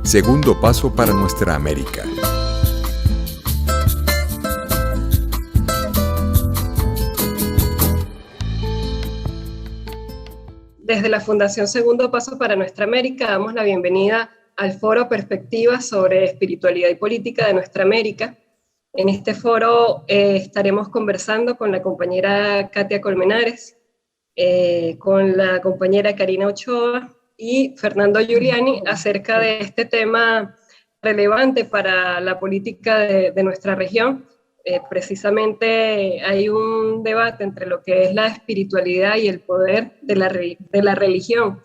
Segundo paso para nuestra América. Desde la Fundación Segundo Paso para Nuestra América damos la bienvenida al foro Perspectivas sobre Espiritualidad y Política de Nuestra América. En este foro estaremos conversando con la compañera Katia Colmenares, con la compañera Karina Ochoa y Fernando Giuliani acerca de este tema relevante para la política de nuestra región. Precisamente hay un debate entre lo que es la espiritualidad y el poder de la religión,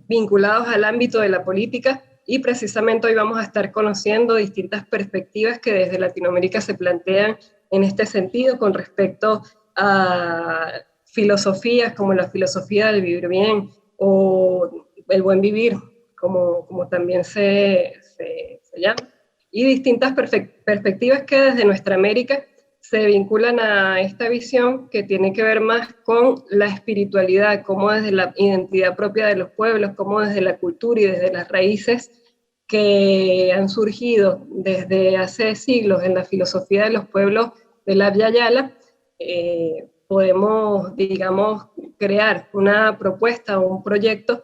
vinculados al ámbito de la política, y precisamente hoy vamos a estar conociendo distintas perspectivas que desde Latinoamérica se plantean en este sentido con respecto a filosofías como la filosofía del vivir bien o el buen vivir, como también se llama, y distintas perspectivas que desde nuestra América se vinculan a esta visión que tiene que ver más con la espiritualidad, como desde la identidad propia de los pueblos, como desde la cultura y desde las raíces que han surgido desde hace siglos en la filosofía de los pueblos de la Abya Yala, podemos, digamos, crear una propuesta o un proyecto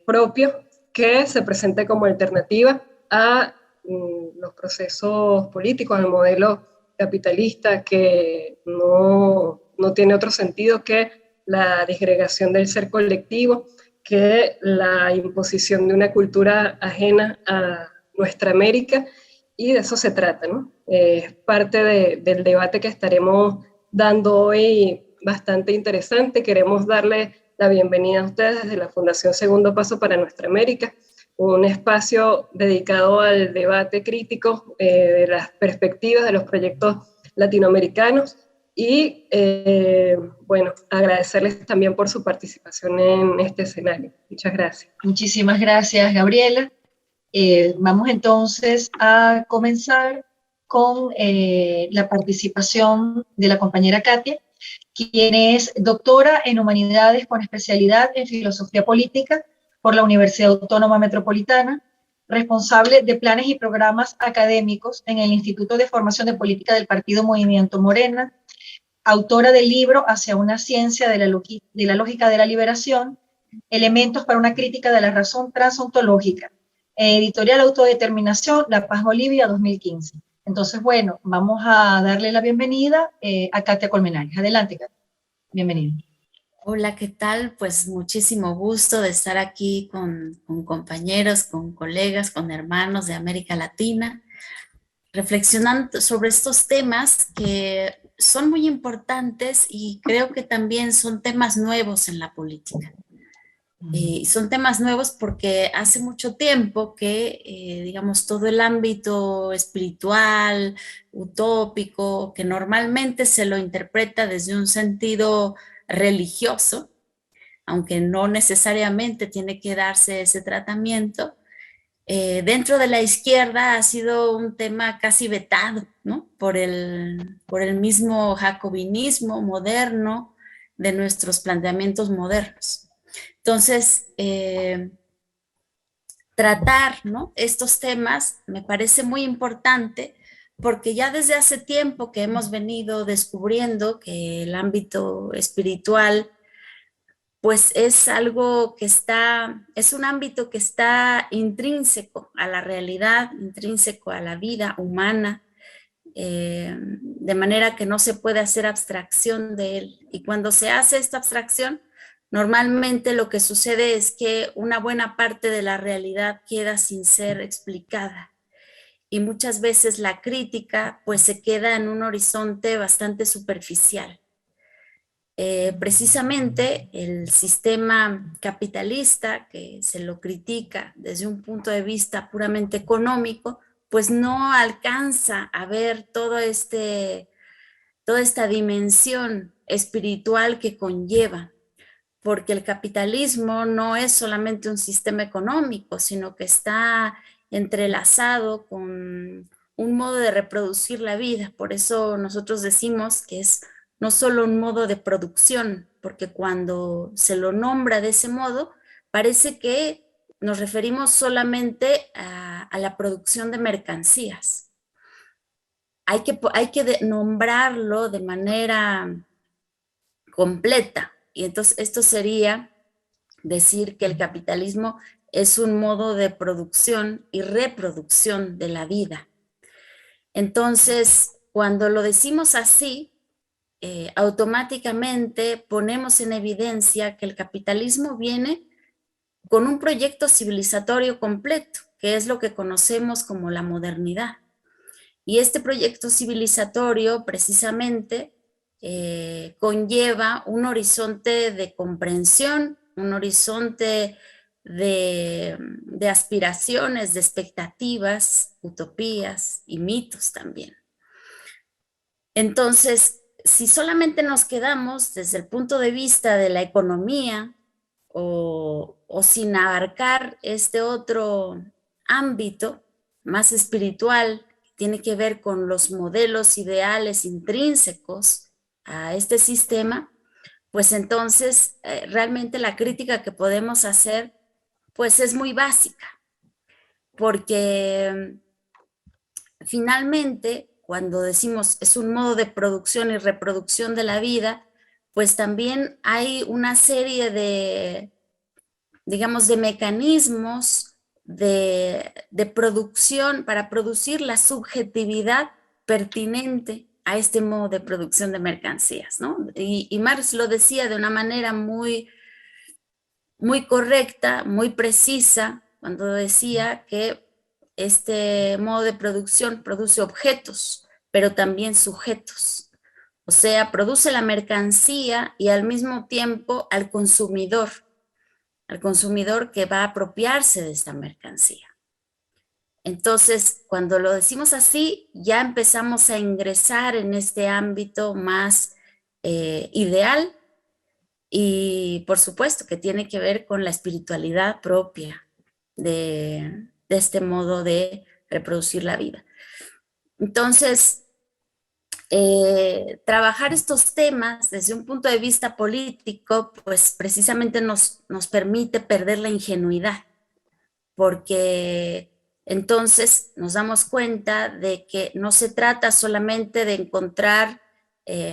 propio que se presente como alternativa a los procesos políticos, al modelo capitalista que no tiene otro sentido que la disgregación del ser colectivo, que la imposición de una cultura ajena a nuestra América, y de eso se trata, ¿no? Es parte del debate que estaremos dando hoy, bastante interesante. Queremos darle la bienvenida a ustedes desde la Fundación Segundo Paso para Nuestra América, un espacio dedicado al debate crítico de las perspectivas de los proyectos latinoamericanos, y bueno, agradecerles también por su participación en este escenario. Muchas gracias. Muchísimas gracias, Gabriela. Vamos entonces a comenzar con la participación de la compañera Katia, quien es doctora en Humanidades con especialidad en Filosofía Política por la Universidad Autónoma Metropolitana, responsable de planes y programas académicos en el Instituto de Formación de Política del Partido Movimiento Morena, autora del libro Hacia una ciencia de la lógica de la liberación, elementos para una crítica de la razón transontológica, editorial Autodeterminación, La Paz Bolivia 2015. Entonces, bueno, vamos a darle la bienvenida a Katia Colmenares. Adelante, Katia. Bienvenida. Hola, ¿qué tal? Pues muchísimo gusto de estar aquí con compañeros, con colegas, con hermanos de América Latina, reflexionando sobre estos temas que son muy importantes y creo que también son temas nuevos en la política. Son temas nuevos porque hace mucho tiempo que, digamos, todo el ámbito espiritual, utópico, que normalmente se lo interpreta desde un sentido religioso, aunque no necesariamente tiene que darse ese tratamiento, dentro de la izquierda ha sido un tema casi vetado, ¿no? Por el mismo jacobinismo moderno de nuestros planteamientos modernos. Entonces, tratar, ¿no?, estos temas me parece muy importante porque ya desde hace tiempo que hemos venido descubriendo que el ámbito espiritual pues es algo que es un ámbito que está intrínseco a la realidad, intrínseco a la vida humana, de manera que no se puede hacer abstracción de él. Y cuando se hace esta abstracción, normalmente lo que sucede es que una buena parte de la realidad queda sin ser explicada. Y muchas veces la crítica pues se queda en un horizonte bastante superficial. Precisamente el sistema capitalista, que se lo critica desde un punto de vista puramente económico, pues no alcanza a ver toda esta dimensión espiritual que conlleva, porque el capitalismo no es solamente un sistema económico, sino que está entrelazado con un modo de reproducir la vida. Por eso nosotros decimos que es no solo un modo de producción, porque cuando se lo nombra de ese modo, parece que nos referimos solamente a la producción de mercancías. Hay que nombrarlo de manera completa. Y entonces esto sería decir que el capitalismo es un modo de producción y reproducción de la vida. Entonces, cuando lo decimos así, automáticamente ponemos en evidencia que el capitalismo viene con un proyecto civilizatorio completo, que es lo que conocemos como la modernidad. Y este proyecto civilizatorio precisamente conlleva un horizonte de comprensión, un horizonte de aspiraciones, de expectativas, utopías y mitos también. Entonces, si solamente nos quedamos desde el punto de vista de la economía o sin abarcar este otro ámbito más espiritual, que tiene que ver con los modelos ideales intrínsecos a este sistema, pues entonces realmente la crítica que podemos hacer pues es muy básica, porque finalmente cuando decimos es un modo de producción y reproducción de la vida, pues también hay una serie de, digamos, de mecanismos de producción para producir la subjetividad pertinente a este modo de producción de mercancías, ¿no? Y Marx lo decía de una manera muy correcta, muy precisa, cuando decía que este modo de producción produce objetos, pero también sujetos. O sea, produce la mercancía y al mismo tiempo al consumidor que va a apropiarse de esta mercancía. Entonces, cuando lo decimos así, ya empezamos a ingresar en este ámbito más ideal y, por supuesto, que tiene que ver con la espiritualidad propia de este modo de reproducir la vida. Entonces, trabajar estos temas desde un punto de vista político, pues precisamente nos permite perder la ingenuidad, porque entonces nos damos cuenta de que no se trata solamente de encontrar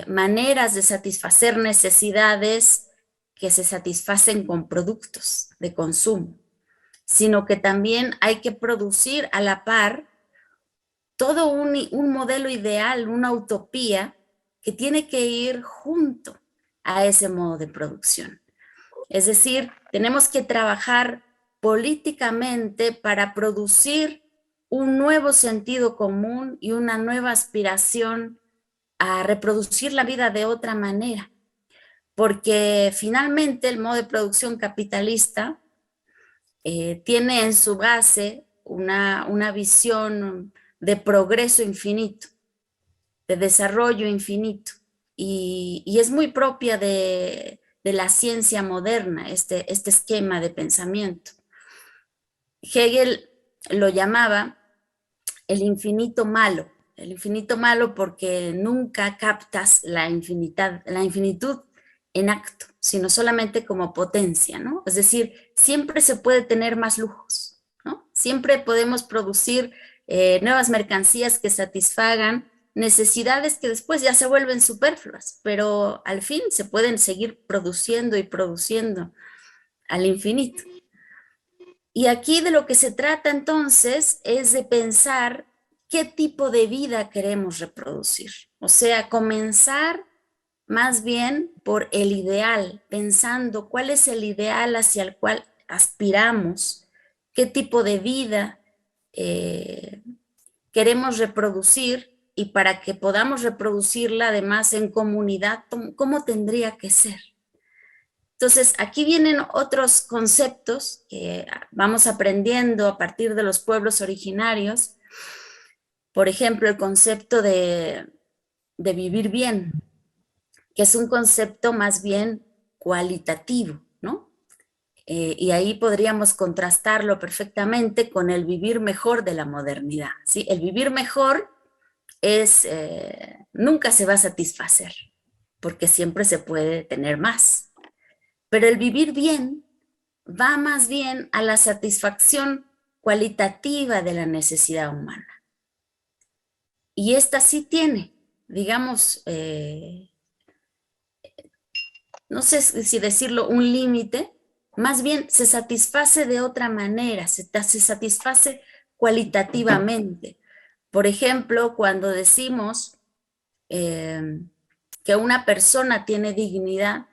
maneras de satisfacer necesidades que se satisfacen con productos de consumo, sino que también hay que producir a la par todo un modelo ideal, una utopía que tiene que ir junto a ese modo de producción. Es decir, tenemos que trabajar políticamente para producir un nuevo sentido común y una nueva aspiración a reproducir la vida de otra manera, porque finalmente el modo de producción capitalista tiene en su base una visión de progreso infinito, de desarrollo infinito, y es muy propia de la ciencia moderna, este esquema de pensamiento. Hegel lo llamaba el infinito malo porque nunca captas la infinitud en acto, sino solamente como potencia, ¿no? Es decir, siempre se puede tener más lujos, ¿no? Siempre podemos producir nuevas mercancías que satisfagan necesidades que después ya se vuelven superfluas, pero al fin se pueden seguir produciendo y produciendo al infinito. Y aquí de lo que se trata entonces es de pensar qué tipo de vida queremos reproducir. O sea, comenzar más bien por el ideal, pensando cuál es el ideal hacia el cual aspiramos, qué tipo de vida queremos reproducir y para que podamos reproducirla además en comunidad, ¿cómo tendría que ser? Entonces, aquí vienen otros conceptos que vamos aprendiendo a partir de los pueblos originarios. Por ejemplo, el concepto de vivir bien, que es un concepto más bien cualitativo, ¿no? Y ahí podríamos contrastarlo perfectamente con el vivir mejor de la modernidad, ¿sí? El vivir mejor nunca se va a satisfacer, porque siempre se puede tener más. Pero el vivir bien va más bien a la satisfacción cualitativa de la necesidad humana. Y esta sí tiene, digamos, no sé si decirlo, un límite, más bien se satisface de otra manera, se satisface cualitativamente. Por ejemplo, cuando decimos que una persona tiene dignidad,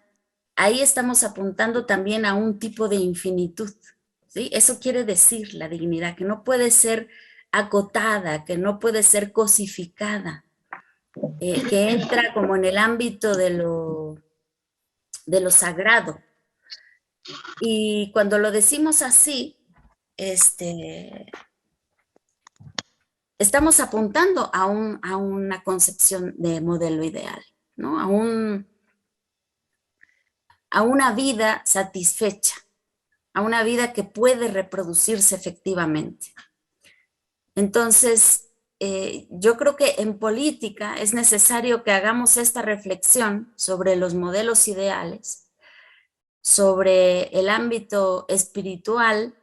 ahí estamos apuntando también a un tipo de infinitud, ¿sí? Eso quiere decir la dignidad, que no puede ser acotada, que no puede ser cosificada, que entra como en el ámbito de lo sagrado. Y cuando lo decimos así, estamos apuntando a una concepción de modelo ideal, ¿no? A una vida satisfecha, a una vida que puede reproducirse efectivamente. Entonces, yo creo que en política es necesario que hagamos esta reflexión sobre los modelos ideales, sobre el ámbito espiritual,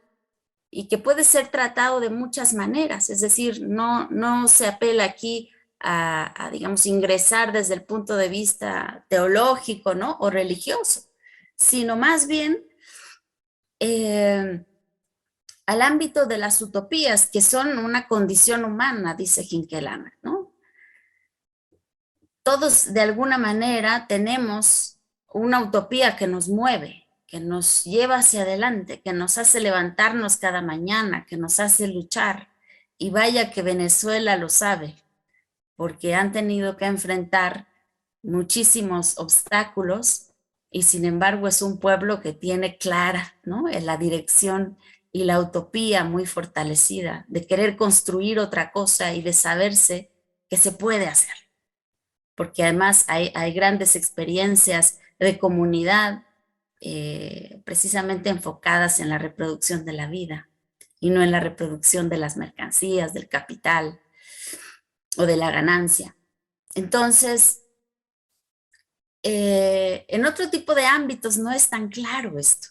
y que puede ser tratado de muchas maneras, es decir, no se apela aquí a, digamos, ingresar desde el punto de vista teológico, ¿no? O religioso, sino más bien al ámbito de las utopías, que son una condición humana, dice Hinkelhammer, ¿no? Todos de alguna manera tenemos una utopía que nos mueve, que nos lleva hacia adelante, que nos hace levantarnos cada mañana, que nos hace luchar. Y vaya que Venezuela lo sabe, porque han tenido que enfrentar muchísimos obstáculos y sin embargo es un pueblo que tiene clara, ¿no?, en la dirección y la utopía muy fortalecida de querer construir otra cosa y de saberse que se puede hacer. Porque además hay grandes experiencias de comunidad precisamente enfocadas en la reproducción de la vida y no en la reproducción de las mercancías, del capital o de la ganancia. Entonces, en otro tipo de ámbitos no es tan claro esto.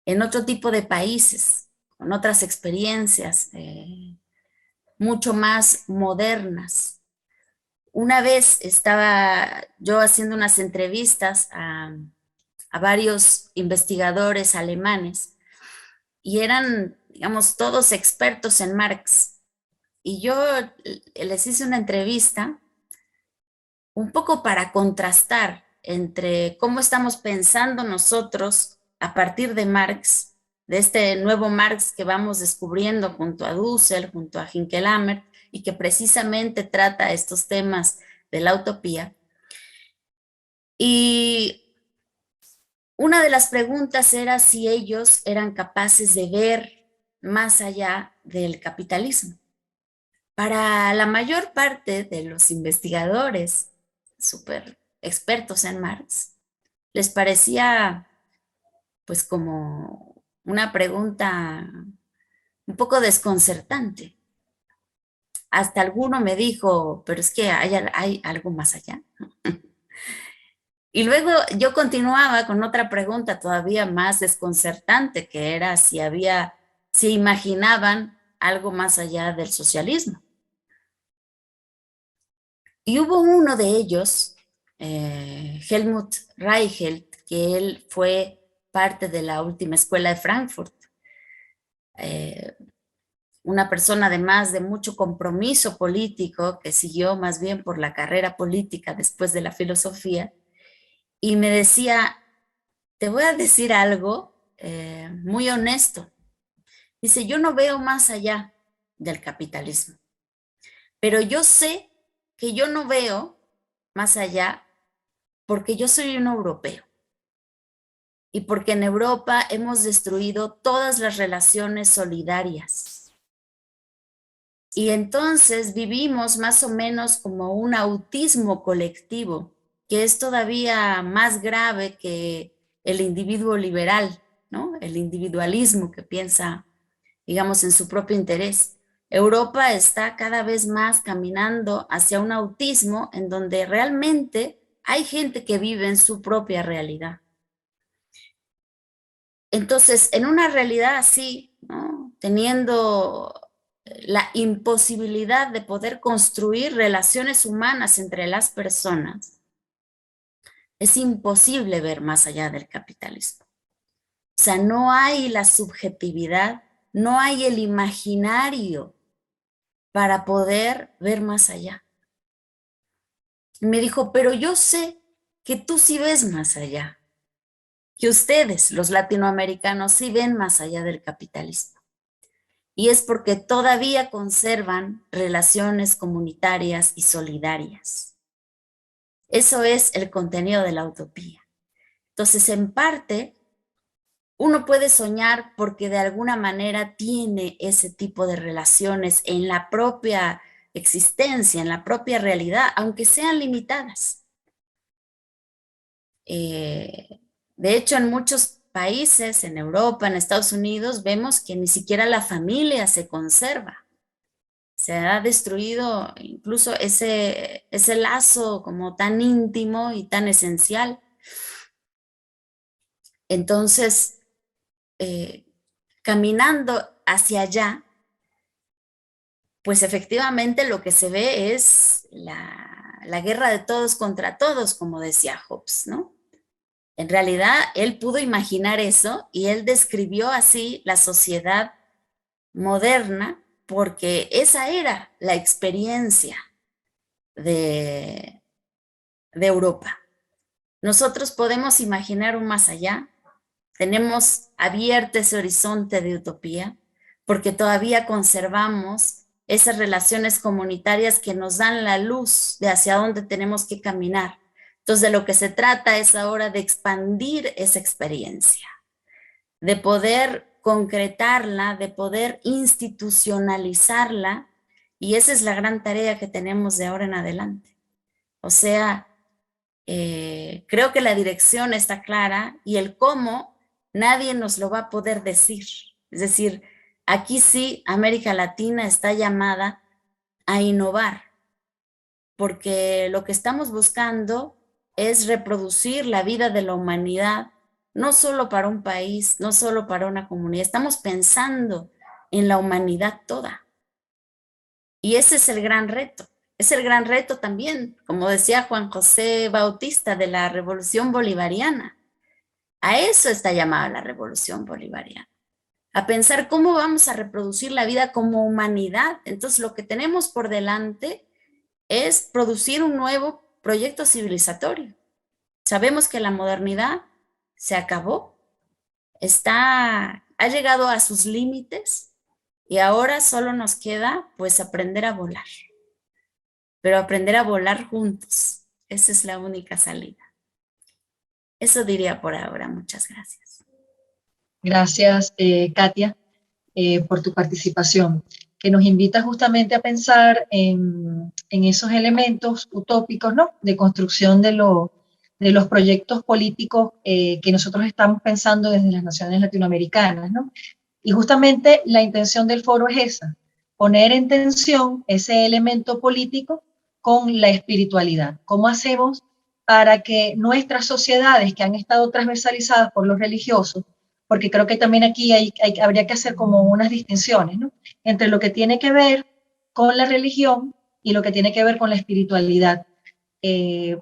En otro tipo de países, con otras experiencias mucho más modernas. Una vez estaba yo haciendo unas entrevistas a varios investigadores alemanes y eran, digamos, todos expertos en Marx. Y yo les hice una entrevista un poco para contrastar entre cómo estamos pensando nosotros a partir de Marx, de este nuevo Marx que vamos descubriendo junto a Dussel, junto a Hinkelhammer, y que precisamente trata estos temas de la utopía. Y una de las preguntas era si ellos eran capaces de ver más allá del capitalismo. Para la mayor parte de los investigadores súper expertos en Marx, les parecía pues como una pregunta un poco desconcertante. Hasta alguno me dijo, pero es que hay algo más allá. Y luego yo continuaba con otra pregunta todavía más desconcertante, que era si imaginaban algo más allá del socialismo. Y hubo uno de ellos, Helmut Reichelt, que él fue parte de la última escuela de Frankfurt, una persona además de mucho compromiso político, que siguió más bien por la carrera política después de la filosofía, y me decía, te voy a decir algo muy honesto. Dice, yo no veo más allá del capitalismo, pero yo sé que yo no veo más allá porque yo soy un europeo y porque en Europa hemos destruido todas las relaciones solidarias. Y entonces vivimos más o menos como un autismo colectivo, que es todavía más grave que el individuo liberal, ¿no? El individualismo que piensa, digamos, en su propio interés. Europa está cada vez más caminando hacia un autismo en donde realmente hay gente que vive en su propia realidad. Entonces, en una realidad así, ¿no? Teniendo la imposibilidad de poder construir relaciones humanas entre las personas, es imposible ver más allá del capitalismo. O sea, no hay la subjetividad, no hay el imaginario para poder ver más allá. Y me dijo, pero yo sé que tú sí ves más allá, que ustedes, los latinoamericanos, sí ven más allá del capitalismo. Y es porque todavía conservan relaciones comunitarias y solidarias. Eso es el contenido de la utopía. Entonces, en parte, uno puede soñar porque de alguna manera tiene ese tipo de relaciones en la propia existencia, en la propia realidad, aunque sean limitadas. De hecho, en muchos países, en Europa, en Estados Unidos, vemos que ni siquiera la familia se conserva. Se ha destruido incluso ese lazo como tan íntimo y tan esencial. Entonces, caminando hacia allá, pues efectivamente lo que se ve es la guerra de todos contra todos, como decía Hobbes, ¿no? En realidad, él pudo imaginar eso y él describió así la sociedad moderna porque esa era la experiencia de Europa. Nosotros podemos imaginar un más allá, tenemos abierto ese horizonte de utopía porque todavía conservamos esas relaciones comunitarias que nos dan la luz de hacia dónde tenemos que caminar. Entonces, de lo que se trata es ahora de expandir esa experiencia, de poder concretarla, de poder institucionalizarla, y esa es la gran tarea que tenemos de ahora en adelante. O sea, creo que la dirección está clara y el cómo nadie nos lo va a poder decir. Es decir, aquí sí América Latina está llamada a innovar, porque lo que estamos buscando es reproducir la vida de la humanidad, no solo para un país, no solo para una comunidad, estamos pensando en la humanidad toda. Y ese es el gran reto. Es el gran reto también, como decía Juan José Bautista, de la Revolución Bolivariana. A eso está llamada la Revolución Bolivariana, a pensar cómo vamos a reproducir la vida como humanidad. Entonces, lo que tenemos por delante es producir un nuevo proyecto civilizatorio. Sabemos que la modernidad se acabó, ha llegado a sus límites y ahora solo nos queda pues aprender a volar, pero aprender a volar juntos. Esa es la única salida. Eso diría por ahora. Muchas gracias. Gracias, Katia, por tu participación, que nos invita justamente a pensar en esos elementos utópicos, ¿no?, de construcción de los proyectos políticos que nosotros estamos pensando desde las naciones latinoamericanas, ¿no? Y justamente la intención del foro es esa, poner en tensión ese elemento político con la espiritualidad. ¿Cómo hacemos para que nuestras sociedades que han estado transversalizadas por los religiosos, porque creo que también aquí habría que hacer como unas distinciones, ¿no?, entre lo que tiene que ver con la religión y lo que tiene que ver con la espiritualidad.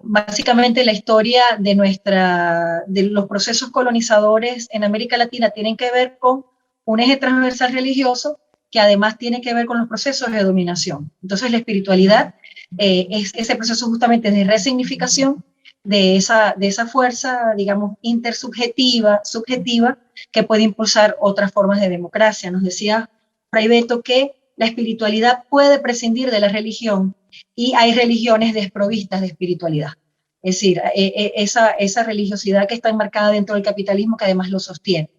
Básicamente la historia de los procesos colonizadores en América Latina tienen que ver con un eje transversal religioso que además tiene que ver con los procesos de dominación. Entonces la espiritualidad es ese proceso justamente de resignificación de esa fuerza, digamos, intersubjetiva, subjetiva, que puede impulsar otras formas de democracia. Nos decía Fray Beto que la espiritualidad puede prescindir de la religión y hay religiones desprovistas de espiritualidad. Es decir, esa religiosidad que está enmarcada dentro del capitalismo que además lo sostiene.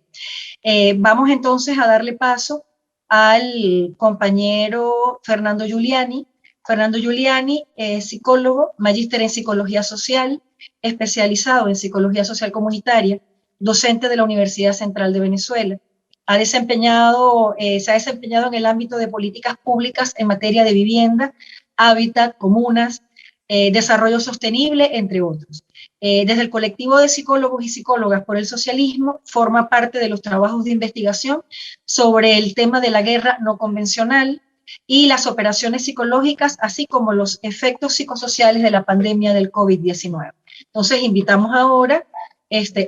Vamos entonces a darle paso al compañero Fernando Giuliani. Fernando Giuliani es psicólogo, magíster en psicología social, especializado en psicología social comunitaria, docente de la Universidad Central de Venezuela. Se ha desempeñado en el ámbito de políticas públicas en materia de vivienda, hábitat, comunas, desarrollo sostenible, entre otros. Desde el colectivo de psicólogos y psicólogas por el socialismo, forma parte de los trabajos de investigación sobre el tema de la guerra no convencional y las operaciones psicológicas, así como los efectos psicosociales de la pandemia del COVID-19. Entonces, invitamos ahora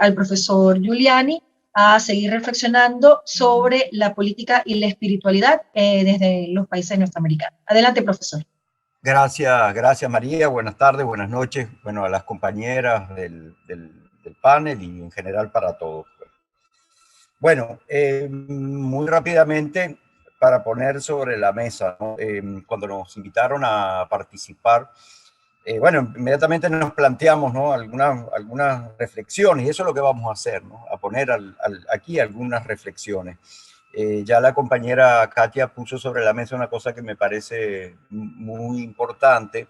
al profesor Giuliani a seguir reflexionando sobre la política y la espiritualidad desde los países norteamericanos. Adelante, profesor. Gracias María, buenas tardes, buenas noches, bueno, a las compañeras del panel y en general para todos. Bueno, muy rápidamente para poner sobre la mesa, ¿no? Cuando nos invitaron a participar, bueno, inmediatamente nos planteamos, ¿no? algunas reflexiones, y eso es lo que vamos a hacer, ¿no? A poner aquí algunas reflexiones. Ya la compañera Katia puso sobre la mesa una cosa que me parece muy importante,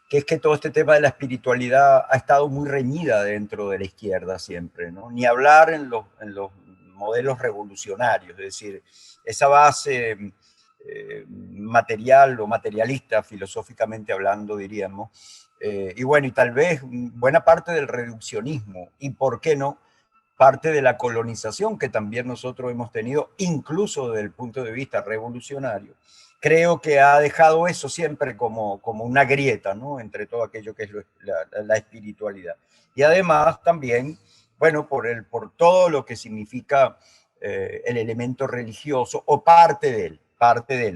que es que todo este tema de la espiritualidad ha estado muy reñida dentro de la izquierda siempre, ¿no? Ni hablar en los modelos revolucionarios, es decir, esa base material o materialista, filosóficamente hablando, diríamos, y bueno, y tal vez buena parte del reduccionismo, y por qué no, parte de la colonización que también nosotros hemos tenido, incluso desde el punto de vista revolucionario, creo que ha dejado eso siempre como una grieta, ¿no? Entre todo aquello que es la espiritualidad. Y además también, bueno, por todo lo que significa el elemento religioso, o parte de él,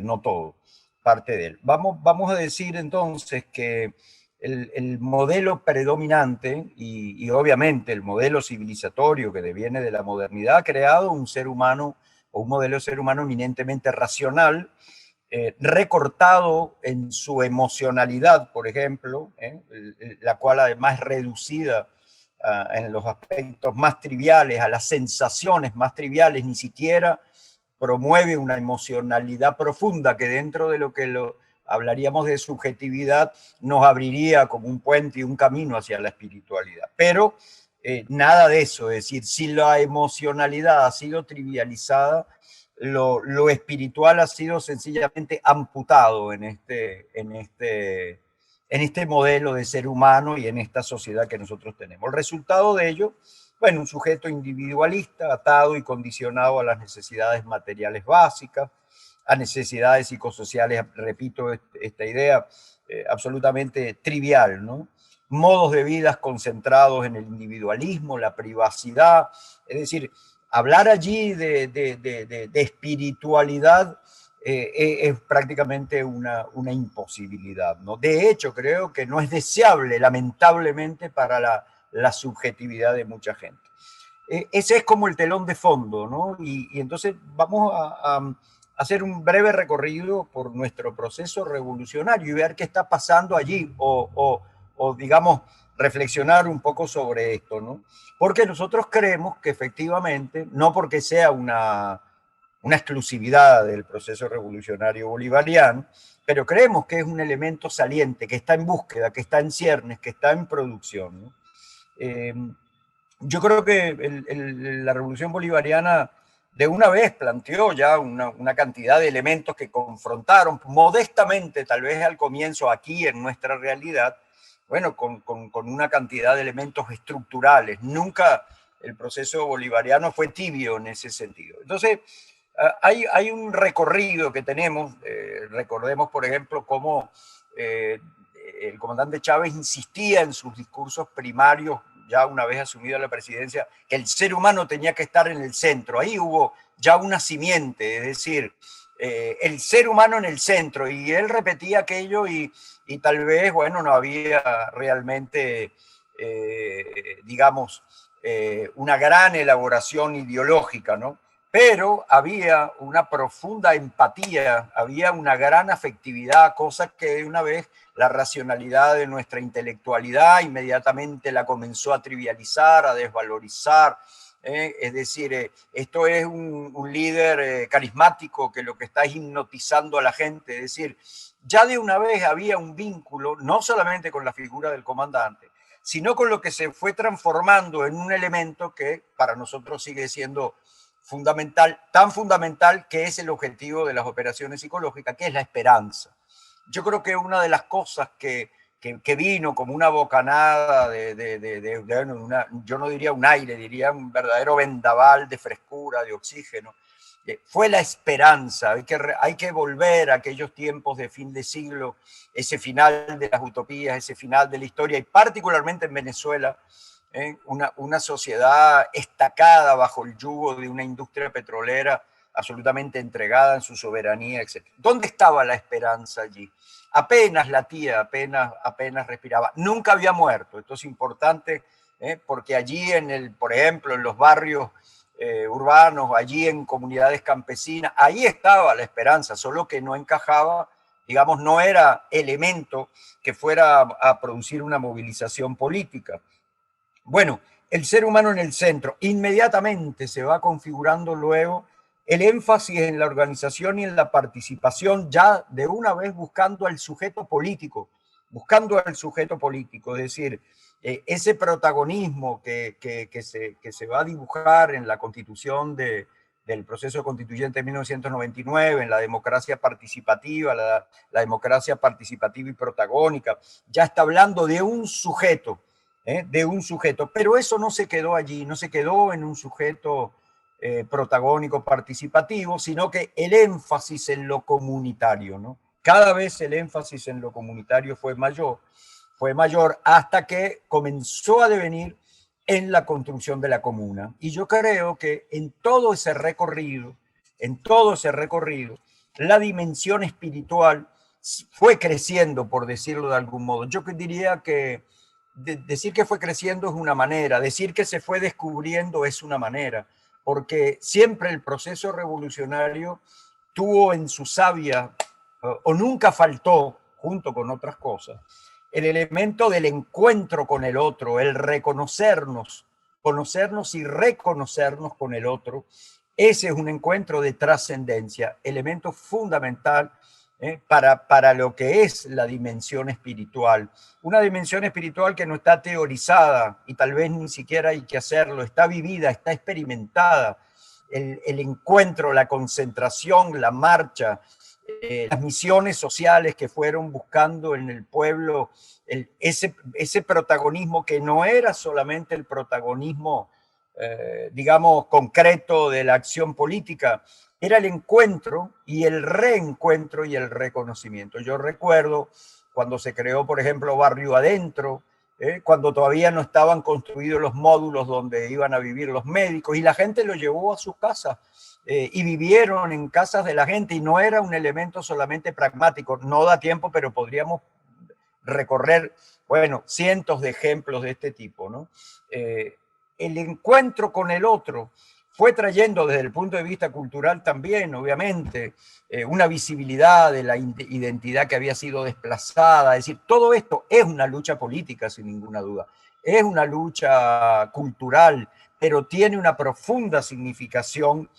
no todo, parte de él. Vamos a decir entonces que el modelo predominante y obviamente el modelo civilizatorio que deviene de la modernidad ha creado un ser humano o un modelo de ser humano eminentemente racional, recortado en su emocionalidad, por ejemplo, la cual además es reducida en los aspectos más triviales, a las sensaciones más triviales, ni siquiera promueve una emocionalidad profunda que dentro de lo que hablaríamos de subjetividad, nos abriría como un puente y un camino hacia la espiritualidad. Pero nada de eso, es decir, si la emocionalidad ha sido trivializada, lo espiritual ha sido sencillamente amputado en este modelo de ser humano y en esta sociedad que nosotros tenemos. El resultado de ello, bueno, un sujeto individualista, atado y condicionado a las necesidades materiales básicas, a necesidades psicosociales, repito esta idea, absolutamente trivial, ¿no? Modos de vida concentrados en el individualismo, la privacidad, es decir, hablar allí de espiritualidad es prácticamente una imposibilidad, ¿no? De hecho, creo que no es deseable, lamentablemente, para la subjetividad de mucha gente. Ese es como el telón de fondo, ¿no? Y entonces vamos a hacer un breve recorrido por nuestro proceso revolucionario y ver qué está pasando allí, o digamos, reflexionar un poco sobre esto, ¿no? Porque nosotros creemos que efectivamente, no porque sea una exclusividad del proceso revolucionario bolivariano, pero creemos que es un elemento saliente, que está en búsqueda, que está en ciernes, que está en producción, ¿no? Yo creo que la revolución bolivariana de una vez planteó ya una cantidad de elementos que confrontaron modestamente, tal vez al comienzo aquí en nuestra realidad, bueno, con una cantidad de elementos estructurales. Nunca el proceso bolivariano fue tibio en ese sentido. Entonces, hay un recorrido que tenemos, recordemos por ejemplo cómo el comandante Chávez insistía en sus discursos primarios, ya una vez asumida la presidencia, que el ser humano tenía que estar en el centro. Ahí hubo ya una simiente, es decir, el ser humano en el centro, y él repetía aquello y tal vez, bueno, no había realmente, digamos, una gran elaboración ideológica, ¿no? Pero había una profunda empatía, había una gran afectividad, cosa que de una vez la racionalidad de nuestra intelectualidad inmediatamente la comenzó a trivializar, a desvalorizar. Es decir, esto es un líder carismático que lo que está es hipnotizando a la gente. Es decir, ya de una vez había un vínculo, no solamente con la figura del comandante, sino con lo que se fue transformando en un elemento que para nosotros sigue siendo fundamental, tan fundamental que es el objetivo de las operaciones psicológicas, que es la esperanza. Yo creo que una de las cosas que que vino como una bocanada yo no diría un aire, diría un verdadero vendaval de frescura, de oxígeno. Fue la esperanza. Hay que volver a aquellos tiempos de fin de siglo, ese final de las utopías, ese final de la historia, y particularmente en Venezuela, una sociedad estacada bajo el yugo de una industria petrolera absolutamente entregada en su soberanía, etc. ¿Dónde estaba la esperanza allí? Apenas latía, apenas respiraba. Nunca había muerto. Esto es importante, porque allí, por ejemplo, en los barrios urbanos, allí en comunidades campesinas, ahí estaba la esperanza, solo que no encajaba, digamos, no era elemento que fuera a producir una movilización política. Bueno, el ser humano en el centro, inmediatamente se va configurando luego el énfasis en la organización y en la participación, ya de una vez buscando al sujeto político, es decir, ese protagonismo que se va a dibujar en la constitución del proceso constituyente de 1999, en la democracia participativa, la democracia participativa y protagónica, ya está hablando de un sujeto, pero eso no se quedó allí, no se quedó en un sujeto protagónico participativo, sino que el énfasis en lo comunitario, ¿no? Cada vez el énfasis en lo comunitario fue mayor hasta que comenzó a devenir en la construcción de la comuna. Y yo creo que en todo ese recorrido, la dimensión espiritual fue creciendo, por decirlo de algún modo. Yo diría que decir que fue creciendo es una manera, decir que se fue descubriendo es una manera, porque siempre el proceso revolucionario tuvo en su savia, o nunca faltó, junto con otras cosas, el elemento del encuentro con el otro, el conocernos y reconocernos con el otro. Ese es un encuentro de trascendencia, elemento fundamental para lo que es la dimensión espiritual. Una dimensión espiritual que no está teorizada y tal vez ni siquiera hay que hacerlo, está vivida, está experimentada. El encuentro, la concentración, la marcha, las misiones sociales que fueron buscando en el pueblo ese protagonismo que no era solamente el protagonismo, digamos, concreto de la acción política, era el encuentro y el reencuentro y el reconocimiento. Yo recuerdo cuando se creó, por ejemplo, Barrio Adentro, cuando todavía no estaban construidos los módulos donde iban a vivir los médicos, y la gente lo llevó a sus casas y vivieron en casas de la gente, y no era un elemento solamente pragmático. No da tiempo, pero podríamos recorrer, bueno, cientos de ejemplos de este tipo, ¿no? El encuentro con el otro fue trayendo desde el punto de vista cultural también, obviamente, una visibilidad de la identidad que había sido desplazada. Es decir, todo esto es una lucha política, sin ninguna duda. Es una lucha cultural, pero tiene una profunda significación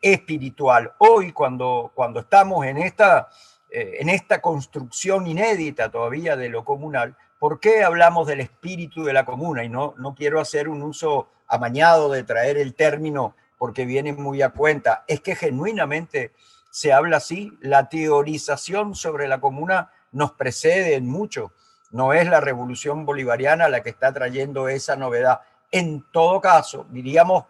espiritual. Hoy, cuando estamos en esta construcción inédita todavía de lo comunal, ¿por qué hablamos del espíritu de la comuna? Y no quiero hacer un uso amañado de traer el término porque viene muy a cuenta. Es que genuinamente se habla así. La teorización sobre la comuna nos precede en mucho. No es la revolución bolivariana la que está trayendo esa novedad. En todo caso, diríamos,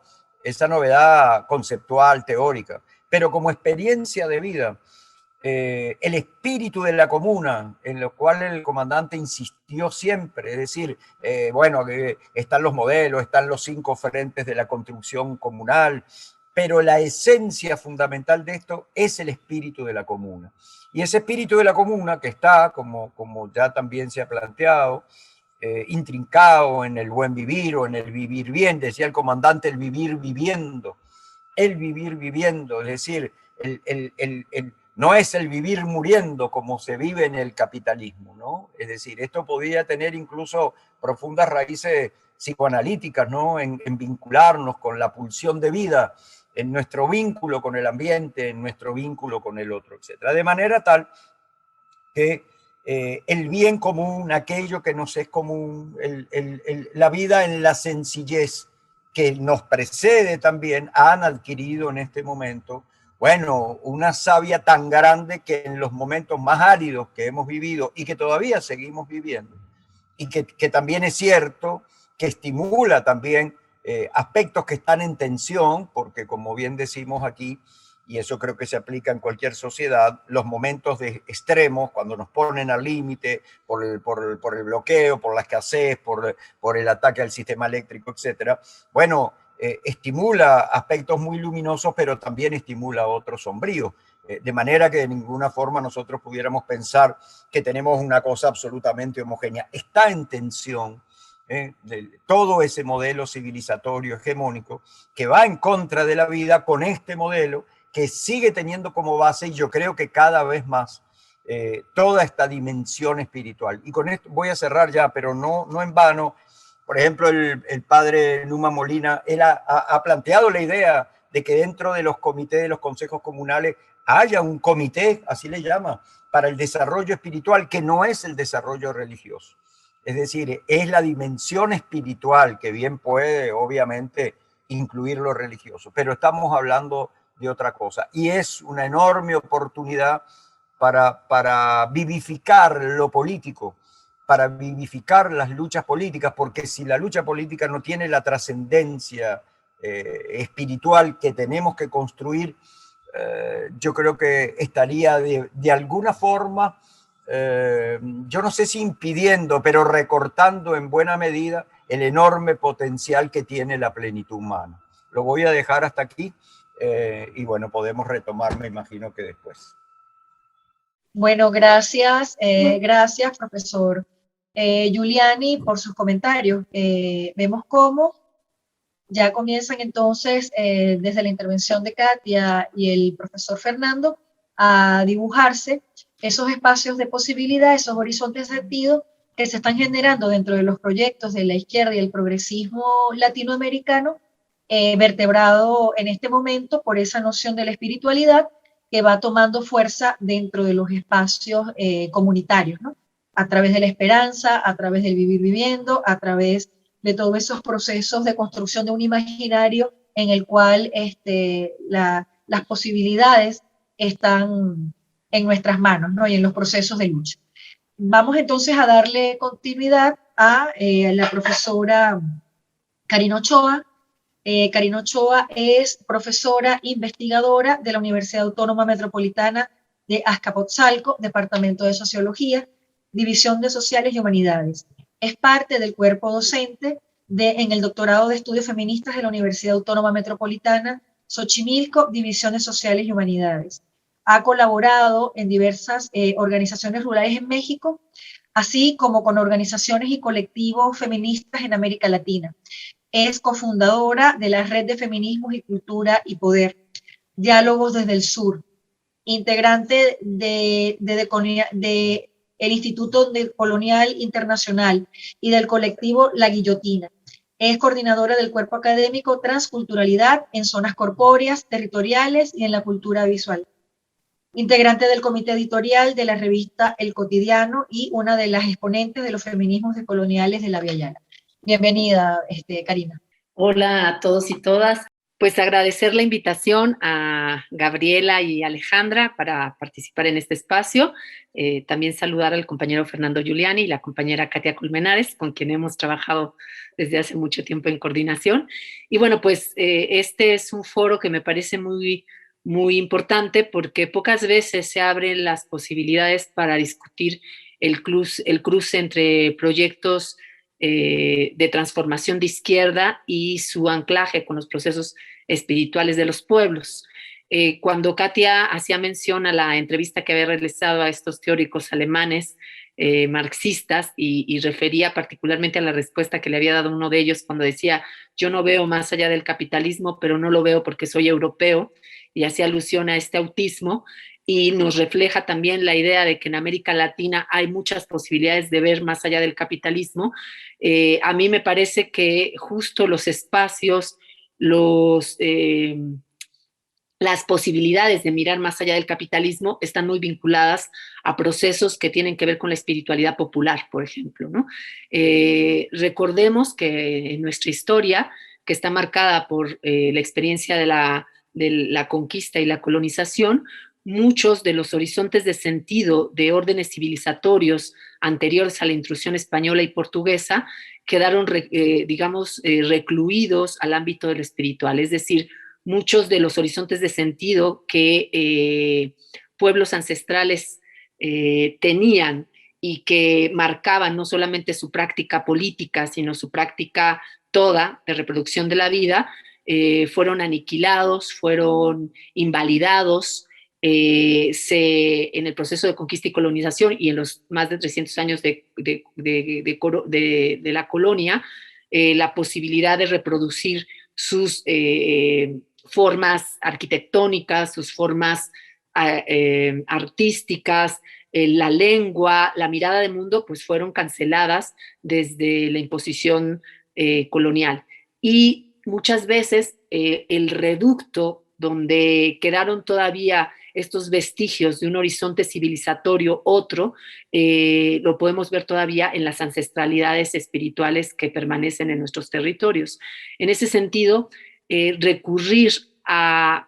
esa novedad conceptual, teórica, pero como experiencia de vida, el espíritu de la comuna, en lo cual el comandante insistió siempre, es decir, bueno, que están los modelos, están los 5 frentes de la construcción comunal, pero la esencia fundamental de esto es el espíritu de la comuna. Y ese espíritu de la comuna que está, como ya también se ha planteado, intrincado en el buen vivir o en el vivir bien, decía el comandante, el vivir viviendo, es decir, no es el vivir muriendo como se vive en el capitalismo, ¿no? Es decir, esto podría tener incluso profundas raíces psicoanalíticas, ¿no? En vincularnos con la pulsión de vida, en nuestro vínculo con el ambiente, en nuestro vínculo con el otro, etc. De manera tal que el bien común, aquello que nos es común, la vida en la sencillez que nos precede también, han adquirido en este momento bueno, una savia tan grande que en los momentos más áridos que hemos vivido y que todavía seguimos viviendo, y que también es cierto que estimula también aspectos que están en tensión, porque como bien decimos aquí, y eso creo que se aplica en cualquier sociedad, los momentos de extremos, cuando nos ponen al límite por el bloqueo, por la escasez, por el ataque al sistema eléctrico, etcétera, bueno, estimula aspectos muy luminosos, pero también estimula otros sombríos. De manera que de ninguna forma nosotros pudiéramos pensar que tenemos una cosa absolutamente homogénea. Está en tensión de todo ese modelo civilizatorio hegemónico que va en contra de la vida con este modelo que sigue teniendo como base, y yo creo que cada vez más, toda esta dimensión espiritual. Y con esto voy a cerrar ya, pero no en vano. Por ejemplo, el padre Numa Molina, él ha planteado la idea de que dentro de los comités de los consejos comunales haya un comité, así le llama, para el desarrollo espiritual, que no es el desarrollo religioso. Es decir, es la dimensión espiritual que bien puede, obviamente, incluir lo religioso, pero estamos hablando de otra cosa. Y es una enorme oportunidad para vivificar lo político, para vivificar las luchas políticas, porque si la lucha política no tiene la trascendencia espiritual que tenemos que construir, yo creo que estaría de alguna forma, yo no sé si impidiendo, pero recortando en buena medida el enorme potencial que tiene la plenitud humana. Lo voy a dejar hasta aquí y bueno, podemos retomar, me imagino que después. Bueno, gracias, gracias, profesor Giuliani, por sus comentarios. Vemos cómo ya comienzan entonces, desde la intervención de Katia y el profesor Fernando, a dibujarse esos espacios de posibilidad, esos horizontes de sentido que se están generando dentro de los proyectos de la izquierda y el progresismo latinoamericano, vertebrado en este momento por esa noción de la espiritualidad que va tomando fuerza dentro de los espacios comunitarios, ¿no? A través de la esperanza, a través del vivir viviendo, a través de todos esos procesos de construcción de un imaginario en el cual las posibilidades están en nuestras manos, ¿no? Y en los procesos de lucha. Vamos entonces a darle continuidad a la profesora Karina Ochoa. Karina Ochoa es profesora investigadora de la Universidad Autónoma Metropolitana de Azcapotzalco, Departamento de Sociología, División de Sociales y Humanidades. Es parte del cuerpo docente en el doctorado de Estudios Feministas de la Universidad Autónoma Metropolitana, Xochimilco, División de Sociales y Humanidades. Ha colaborado en diversas organizaciones rurales en México, así como con organizaciones y colectivos feministas en América Latina. Es cofundadora de la Red de Feminismos y Cultura y Poder, Diálogos desde el Sur, integrante del Instituto Colonial Internacional y del colectivo La Guillotina. Es coordinadora del cuerpo académico Transculturalidad en zonas corpóreas, territoriales y en la cultura visual. Integrante del comité editorial de la revista El Cotidiano y una de las exponentes de los feminismos decoloniales de la Via Yala. Bienvenida, Karina. Hola a todos y todas. Pues agradecer la invitación a Gabriela y Alejandra para participar en este espacio. También saludar al compañero Fernando Giuliani y la compañera Katia Colmenares, con quien hemos trabajado desde hace mucho tiempo en coordinación. Y bueno, pues este es un foro que me parece muy importante porque pocas veces se abren las posibilidades para discutir el cruce entre proyectos de transformación de izquierda y su anclaje con los procesos espirituales de los pueblos. Cuando Katia hacía mención a la entrevista que había realizado a estos teóricos alemanes marxistas y refería particularmente a la respuesta que le había dado uno de ellos cuando decía: yo no veo más allá del capitalismo, pero no lo veo porque soy europeo, y hacía alusión a este autismo, y nos refleja también la idea de que en América Latina hay muchas posibilidades de ver más allá del capitalismo. A mí me parece que justo los espacios, las posibilidades de mirar más allá del capitalismo están muy vinculadas a procesos que tienen que ver con la espiritualidad popular, por ejemplo, ¿no? Recordemos que en nuestra historia, que está marcada por la experiencia de la de la conquista y la colonización, muchos de los horizontes de sentido de órdenes civilizatorios anteriores a la intrusión española y portuguesa quedaron, recluidos al ámbito del espiritual. Es decir, muchos de los horizontes de sentido que pueblos ancestrales tenían y que marcaban no solamente su práctica política, sino su práctica toda de reproducción de la vida, fueron aniquilados, fueron invalidados, en el proceso de conquista y colonización y en los más de 300 años de la colonia, la posibilidad de reproducir sus formas arquitectónicas, sus formas artísticas, la lengua, la mirada de mundo, pues fueron canceladas desde la imposición colonial. Y muchas veces el reducto donde quedaron todavía estos vestigios de un horizonte civilizatorio otro, lo podemos ver todavía en las ancestralidades espirituales que permanecen en nuestros territorios. En ese sentido, recurrir a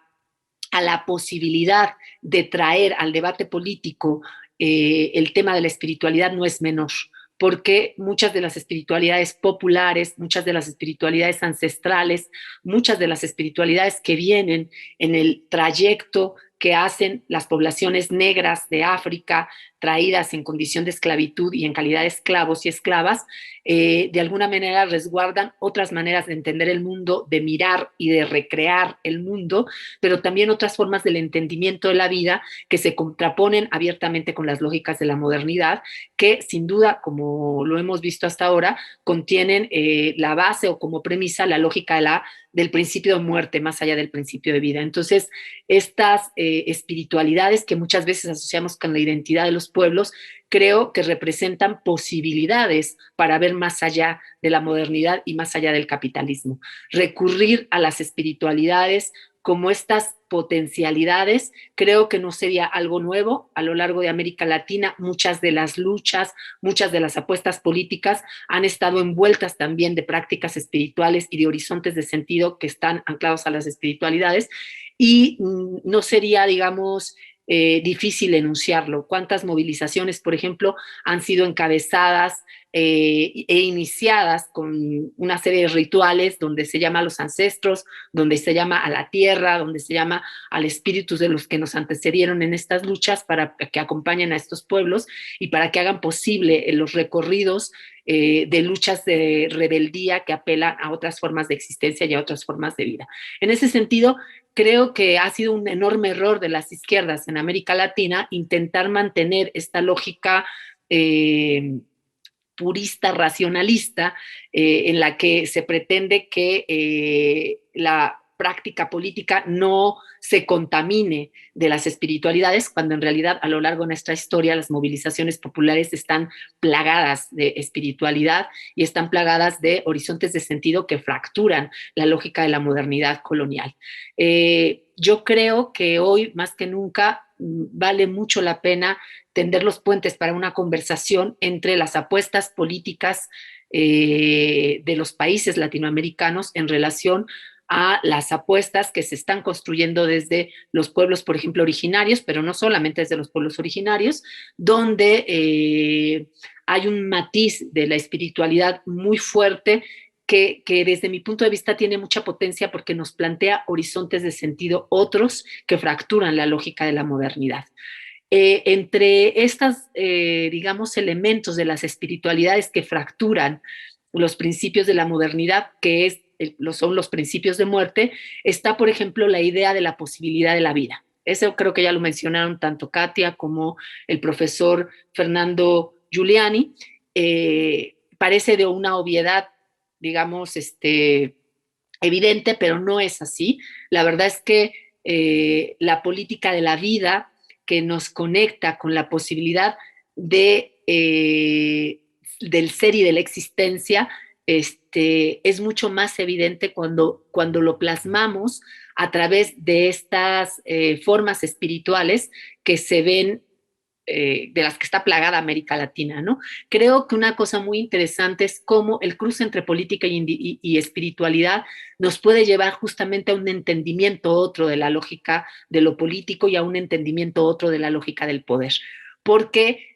la posibilidad de traer al debate político el tema de la espiritualidad no es menor, porque muchas de las espiritualidades populares, muchas de las espiritualidades ancestrales, muchas de las espiritualidades que vienen en el trayecto que hacen las poblaciones negras de África, traídas en condición de esclavitud y en calidad de esclavos y esclavas, de alguna manera resguardan otras maneras de entender el mundo, de mirar y de recrear el mundo, pero también otras formas del entendimiento de la vida que se contraponen abiertamente con las lógicas de la modernidad, que sin duda, como lo hemos visto hasta ahora, contienen la base o como premisa la lógica del principio de muerte más allá del principio de vida. Entonces, estas espiritualidades que muchas veces asociamos con la identidad de los pueblos, creo que representan posibilidades para ver más allá de la modernidad y más allá del capitalismo. Recurrir a las espiritualidades como estas potencialidades, creo que no sería algo nuevo. A lo largo de América Latina, muchas de las luchas, muchas de las apuestas políticas han estado envueltas también de prácticas espirituales y de horizontes de sentido que están anclados a las espiritualidades, y no sería, digamos, difícil enunciarlo. ¿Cuántas movilizaciones, por ejemplo, han sido encabezadas e iniciadas con una serie de rituales donde se llama a los ancestros, donde se llama a la tierra, donde se llama al espíritu de los que nos antecedieron en estas luchas para que acompañen a estos pueblos y para que hagan posible los recorridos de luchas de rebeldía que apelan a otras formas de existencia y a otras formas de vida? En ese sentido, creo que ha sido un enorme error de las izquierdas en América Latina intentar mantener esta lógica purista, racionalista, en la que se pretende que la práctica política no se contamine de las espiritualidades, cuando en realidad a lo largo de nuestra historia las movilizaciones populares están plagadas de espiritualidad y están plagadas de horizontes de sentido que fracturan la lógica de la modernidad colonial. Yo creo que hoy más que nunca vale mucho la pena tender los puentes para una conversación entre las apuestas políticas de los países latinoamericanos en relación a las apuestas que se están construyendo desde los pueblos, por ejemplo, originarios, pero no solamente desde los pueblos originarios, donde hay un matiz de la espiritualidad muy fuerte que desde mi punto de vista tiene mucha potencia porque nos plantea horizontes de sentido otros que fracturan la lógica de la modernidad. Entre estos, digamos, elementos de las espiritualidades que fracturan los principios de la modernidad, que son los principios de muerte, está, por ejemplo, la idea de la posibilidad de la vida. Eso creo que ya lo mencionaron tanto Katia como el profesor Fernando Giuliani. Parece de una obviedad, digamos, evidente, pero no es así. La verdad es que la política de la vida que nos conecta con la posibilidad del ser y de la existencia, es mucho más evidente cuando lo plasmamos a través de estas formas espirituales que se ven de las que está plagada América Latina, ¿no? Creo que una cosa muy interesante es cómo el cruce entre política y espiritualidad nos puede llevar justamente a un entendimiento otro de la lógica de lo político y a un entendimiento otro de la lógica del poder. Porque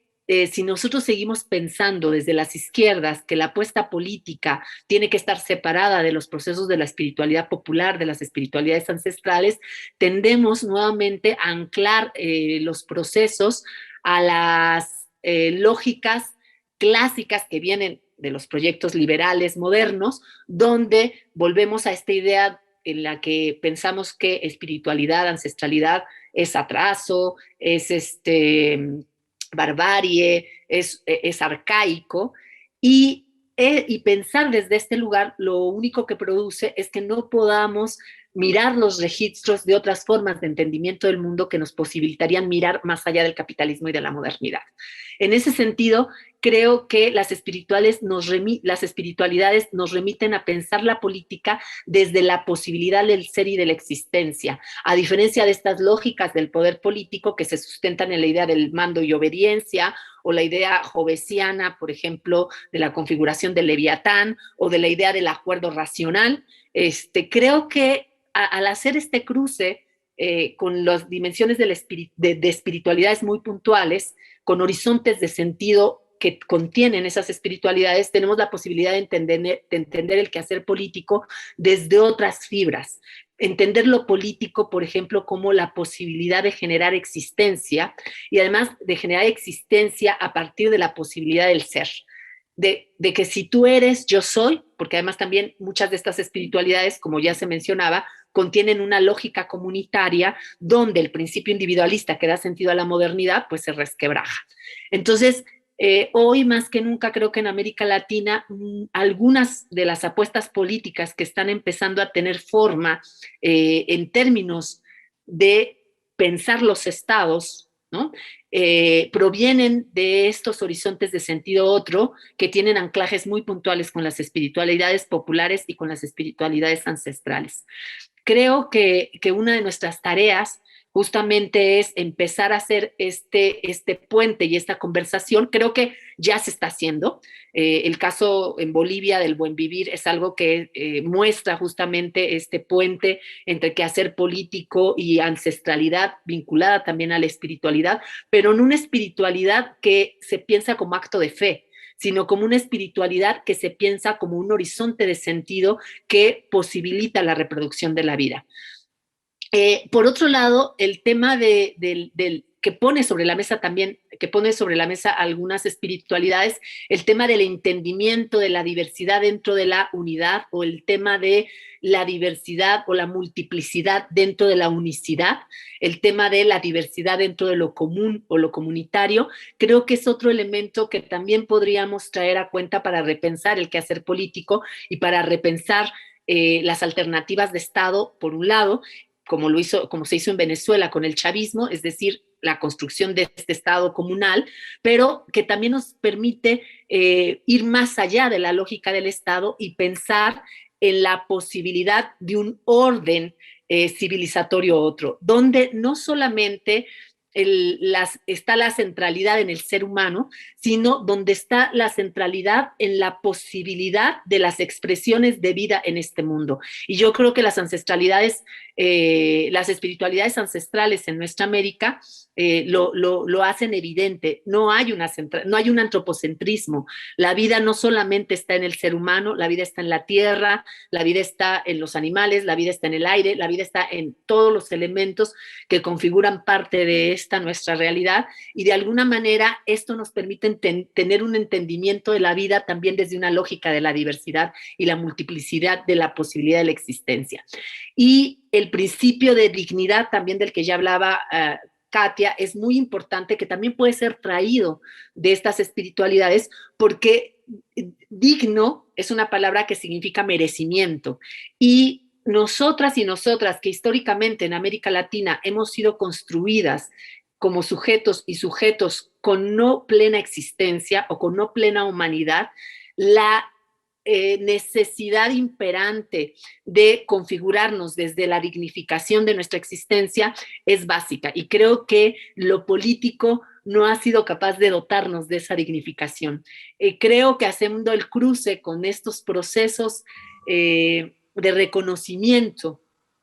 si nosotros seguimos pensando desde las izquierdas que la apuesta política tiene que estar separada de los procesos de la espiritualidad popular, de las espiritualidades ancestrales, tendemos nuevamente a anclar los procesos a las lógicas clásicas que vienen de los proyectos liberales modernos, donde volvemos a esta idea en la que pensamos que espiritualidad, ancestralidad es atraso, es barbarie, es arcaico, y pensar desde este lugar lo único que produce es que no podamos mirar los registros de otras formas de entendimiento del mundo que nos posibilitarían mirar más allá del capitalismo y de la modernidad. En ese sentido, creo que las espiritualidades nos remiten a pensar la política desde la posibilidad del ser y de la existencia, a diferencia de estas lógicas del poder político que se sustentan en la idea del mando y obediencia, o la idea hobbesiana, por ejemplo, de la configuración del Leviatán, o de la idea del acuerdo racional. Creo que al hacer este cruce con las dimensiones de espiritualidades muy puntuales, con horizontes de sentido que contienen esas espiritualidades, tenemos la posibilidad de entender el quehacer político desde otras fibras. Entender lo político, por ejemplo, como la posibilidad de generar existencia, y además de generar existencia a partir de la posibilidad del ser. De que si tú eres, yo soy, porque además también muchas de estas espiritualidades, como ya se mencionaba, contienen una lógica comunitaria donde el principio individualista que da sentido a la modernidad, pues se resquebraja. Entonces, hoy más que nunca creo que en América Latina algunas de las apuestas políticas que están empezando a tener forma en términos de pensar los estados, ¿no? Provienen de estos horizontes de sentido otro que tienen anclajes muy puntuales con las espiritualidades populares y con las espiritualidades ancestrales. Creo que una de nuestras tareas justamente es empezar a hacer este puente y esta conversación. Creo que ya se está haciendo. El caso en Bolivia del buen vivir es algo que muestra justamente este puente entre quehacer político y ancestralidad vinculada también a la espiritualidad, pero no una espiritualidad que se piensa como acto de fe, sino como una espiritualidad que se piensa como un horizonte de sentido que posibilita la reproducción de la vida. Por otro lado, el tema que pone sobre la mesa también, que pone sobre la mesa algunas espiritualidades, el tema del entendimiento de la diversidad dentro de la unidad, o el tema de la diversidad o la multiplicidad dentro de la unicidad, el tema de la diversidad dentro de lo común o lo comunitario, creo que es otro elemento que también podríamos traer a cuenta para repensar el quehacer político y para repensar las alternativas de Estado, por un lado, como se hizo en Venezuela con el chavismo, es decir, la construcción de este Estado comunal, pero que también nos permite ir más allá de la lógica del Estado y pensar en la posibilidad de un orden civilizatorio otro, donde no solamente está la centralidad en el ser humano, sino donde está la centralidad en la posibilidad de las expresiones de vida en este mundo. Y yo creo que las ancestralidades, las espiritualidades ancestrales en nuestra América lo hacen evidente. No hay un antropocentrismo. La vida no solamente está en el ser humano, la vida está en la tierra, la vida está en los animales, la vida está en el aire, la vida está en todos los elementos que configuran parte de esta nuestra realidad, y de alguna manera esto nos permite tener un entendimiento de la vida también desde una lógica de la diversidad y la multiplicidad de la posibilidad de la existencia. Y el principio de dignidad también del que ya hablaba Katia, es muy importante, que también puede ser traído de estas espiritualidades, porque digno es una palabra que significa merecimiento, y nosotras y nosotras que históricamente en América Latina hemos sido construidas como sujetos y sujetos con no plena existencia o con no plena humanidad, la necesidad imperante de configurarnos desde la dignificación de nuestra existencia es básica, y creo que lo político no ha sido capaz de dotarnos de esa dignificación. Creo que haciendo el cruce con estos procesos de reconocimiento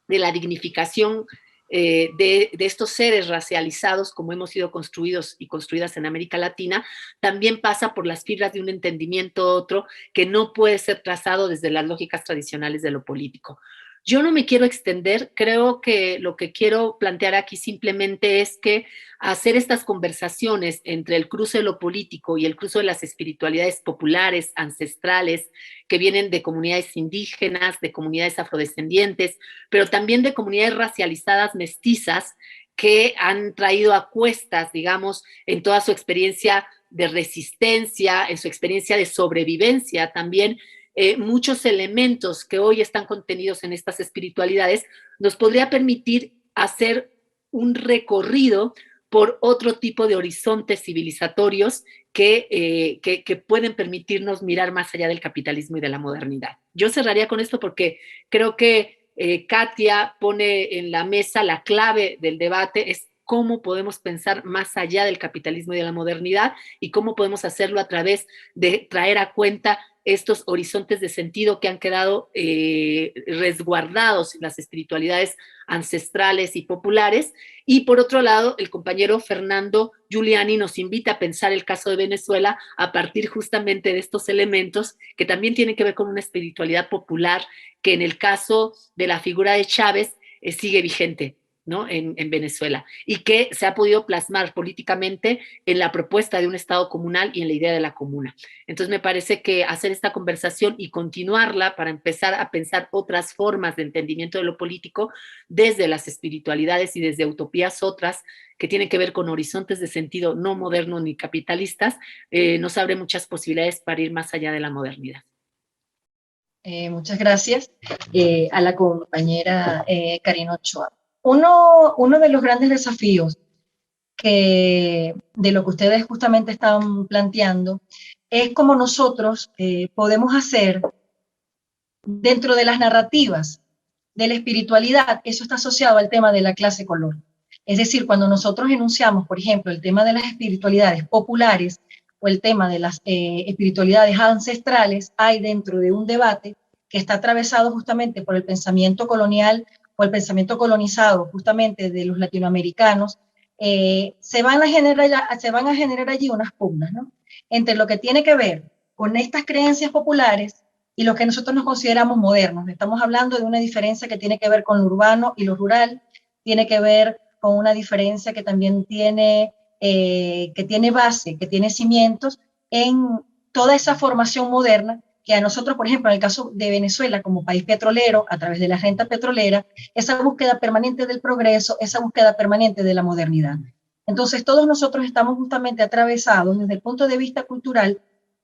de la dignificación de estos seres racializados como hemos sido construidos y construidas en América Latina, también pasa por las fibras de un entendimiento otro que no puede ser trazado desde las lógicas tradicionales de lo político. Yo no me quiero extender, creo que lo que quiero plantear aquí simplemente es que hacer estas conversaciones entre el cruce de lo político y el cruce de las espiritualidades populares, ancestrales, que vienen de comunidades indígenas, de comunidades afrodescendientes, pero también de comunidades racializadas mestizas que han traído a cuestas, digamos, en toda su experiencia de resistencia, en su experiencia de sobrevivencia también, muchos elementos que hoy están contenidos en estas espiritualidades, nos podría permitir hacer un recorrido por otro tipo de horizontes civilizatorios que pueden permitirnos mirar más allá del capitalismo y de la modernidad. Yo cerraría con esto porque creo que Katia pone en la mesa la clave del debate, es cómo podemos pensar más allá del capitalismo y de la modernidad y cómo podemos hacerlo a través de traer a cuenta estos horizontes de sentido que han quedado resguardados en las espiritualidades ancestrales y populares. Y por otro lado, el compañero Fernando Giuliani nos invita a pensar el caso de Venezuela a partir justamente de estos elementos que también tienen que ver con una espiritualidad popular que en el caso de la figura de Chávez sigue vigente, ¿no? En Venezuela, y que se ha podido plasmar políticamente en la propuesta de un Estado comunal y en la idea de la comuna. Entonces me parece que hacer esta conversación y continuarla para empezar a pensar otras formas de entendimiento de lo político desde las espiritualidades y desde utopías otras que tienen que ver con horizontes de sentido no modernos ni capitalistas, nos abre muchas posibilidades para ir más allá de la modernidad. Muchas gracias a la compañera Karina Ochoa. Uno de los grandes desafíos de lo que ustedes justamente están planteando es cómo nosotros podemos hacer dentro de las narrativas de la espiritualidad, eso está asociado al tema de la clase color. Es decir, cuando nosotros enunciamos, por ejemplo, el tema de las espiritualidades populares o el tema de las espiritualidades ancestrales, hay dentro de un debate que está atravesado justamente por el pensamiento colonial o el pensamiento colonizado justamente de los latinoamericanos, se van a generar allí unas pugnas, ¿no? Entre lo que tiene que ver con estas creencias populares y lo que nosotros nos consideramos modernos. Estamos hablando de una diferencia que tiene que ver con lo urbano y lo rural, tiene que ver con una diferencia que también tiene base, que tiene cimientos en toda esa formación moderna que a nosotros, por ejemplo, en el caso de Venezuela como país petrolero, a través de la renta petrolera, esa búsqueda permanente del progreso, esa búsqueda permanente de la modernidad. Entonces, todos nosotros estamos justamente atravesados desde el punto de vista cultural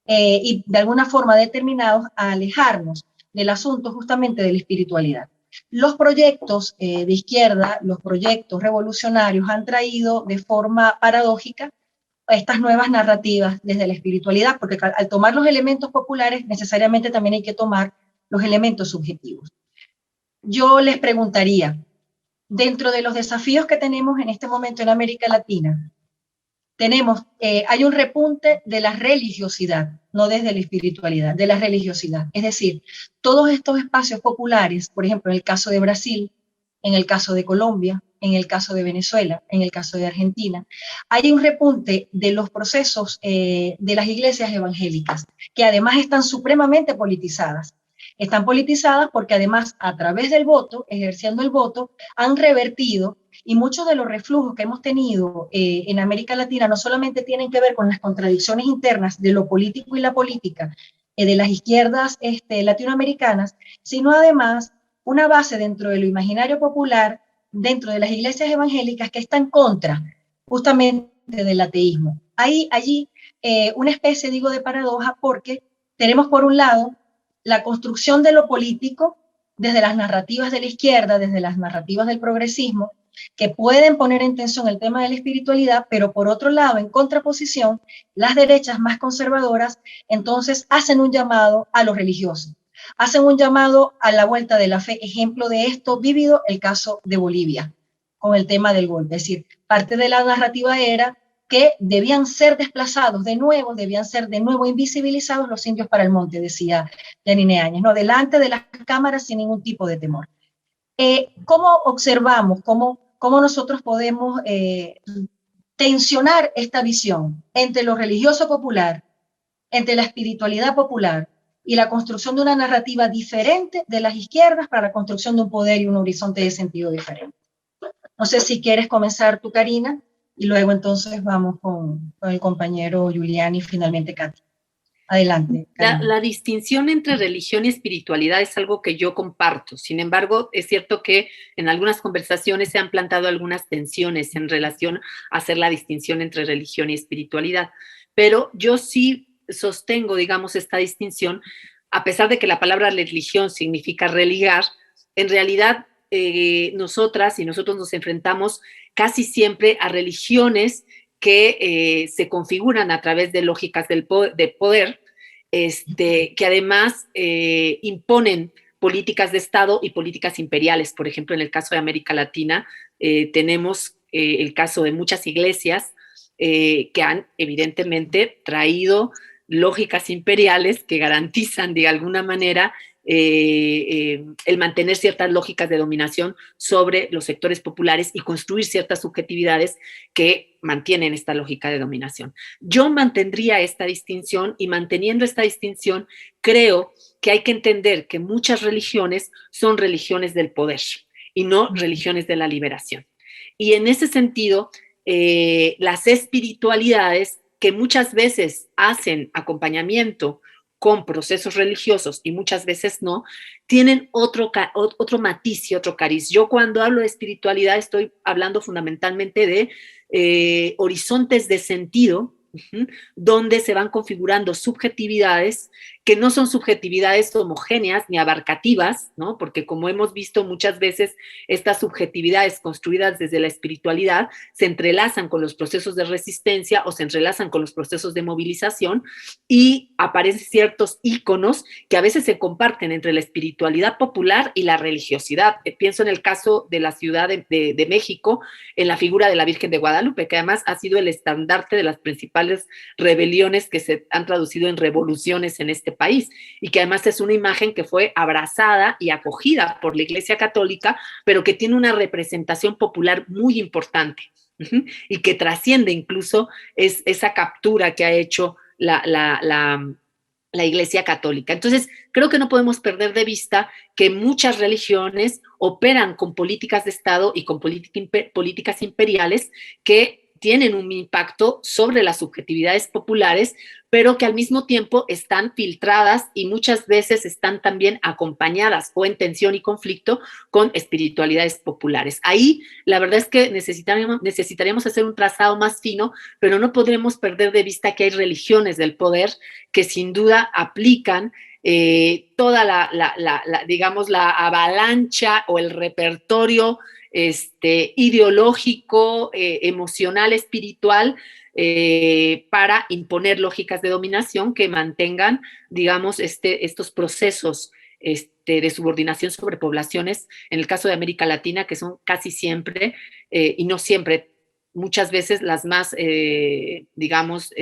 y de alguna forma determinados a alejarnos del asunto justamente de la espiritualidad. Los proyectos de izquierda, los proyectos revolucionarios han traído de forma paradójica estas nuevas narrativas desde la espiritualidad, porque al tomar los elementos populares necesariamente también hay que tomar los elementos subjetivos. Yo les preguntaría, dentro de los desafíos que tenemos en este momento en América Latina, hay un repunte de la religiosidad, no desde la espiritualidad, de la religiosidad. Es decir, todos estos espacios populares, por ejemplo, en el caso de Brasil, en el caso de Colombia, en el caso de Venezuela, en el caso de Argentina, hay un repunte de los procesos de las iglesias evangélicas, que además están supremamente politizadas. Están politizadas porque además a través del voto, ejerciendo el voto, han revertido, y muchos de los reflujos que hemos tenido en América Latina no solamente tienen que ver con las contradicciones internas de lo político y la política de las izquierdas latinoamericanas, sino además una base dentro de lo imaginario popular, dentro de las iglesias evangélicas que está en contra justamente del ateísmo. Hay allí una especie, digo, de paradoja, porque tenemos por un lado la construcción de lo político desde las narrativas de la izquierda, desde las narrativas del progresismo, que pueden poner en tensión el tema de la espiritualidad, pero por otro lado, en contraposición, las derechas más conservadoras entonces hacen un llamado a lo religioso, hacen un llamado a la vuelta de la fe. Ejemplo de esto vivido el caso de Bolivia, con el tema del golpe. Es decir, parte de la narrativa era que debían ser desplazados de nuevo, debían ser de nuevo invisibilizados los indios para el monte, decía Yanine Áñez, no, delante de las cámaras sin ningún tipo de temor. ¿Cómo observamos, cómo nosotros podemos tensionar esta visión entre lo religioso popular, entre la espiritualidad popular y la construcción de una narrativa diferente de las izquierdas para la construcción de un poder y un horizonte de sentido diferente? No sé si quieres comenzar tú, Karina, y luego entonces vamos con el compañero Giuliani y finalmente Katy. Adelante. La distinción entre religión y espiritualidad es algo que yo comparto. Sin embargo, es cierto que en algunas conversaciones se han plantado algunas tensiones en relación a hacer la distinción entre religión y espiritualidad. Pero yo sí sostengo, digamos, esta distinción, a pesar de que la palabra religión significa religar, en realidad nosotras y nosotros nos enfrentamos casi siempre a religiones que se configuran a través de lógicas de poder, que además imponen políticas de Estado y políticas imperiales. Por ejemplo, en el caso de América Latina, tenemos el caso de muchas iglesias que han evidentemente traído lógicas imperiales que garantizan de alguna manera el mantener ciertas lógicas de dominación sobre los sectores populares y construir ciertas subjetividades que mantienen esta lógica de dominación. Yo mantendría esta distinción, y manteniendo esta distinción creo que hay que entender que muchas religiones son religiones del poder y no religiones de la liberación. Y en ese sentido, las espiritualidades que muchas veces hacen acompañamiento con procesos religiosos y muchas veces no, tienen otro matiz y otro cariz. Yo cuando hablo de espiritualidad estoy hablando fundamentalmente de horizontes de sentido, donde se van configurando subjetividades que no son subjetividades homogéneas ni abarcativas, ¿no? Porque como hemos visto muchas veces, estas subjetividades construidas desde la espiritualidad se entrelazan con los procesos de resistencia o se entrelazan con los procesos de movilización y aparecen ciertos íconos que a veces se comparten entre la espiritualidad popular y la religiosidad. Pienso en el caso de la Ciudad de México, en la figura de la Virgen de Guadalupe, que además ha sido el estandarte de las principales rebeliones que se han traducido en revoluciones en este país, y que además es una imagen que fue abrazada y acogida por la Iglesia Católica, pero que tiene una representación popular muy importante y que trasciende incluso esa captura que ha hecho la Iglesia Católica. Entonces, creo que no podemos perder de vista que muchas religiones operan con políticas de Estado y con políticas imperiales que tienen un impacto sobre las subjetividades populares, pero que al mismo tiempo están filtradas y muchas veces están también acompañadas o en tensión y conflicto con espiritualidades populares. Ahí la verdad es que necesitaríamos hacer un trazado más fino, pero no podremos perder de vista que hay religiones del poder que sin duda aplican toda digamos, la avalancha o el repertorio ideológico, emocional, espiritual, para imponer lógicas de dominación que mantengan, digamos, estos procesos de subordinación sobre poblaciones, en el caso de América Latina, que son casi siempre, y no siempre, muchas veces las más, digamos,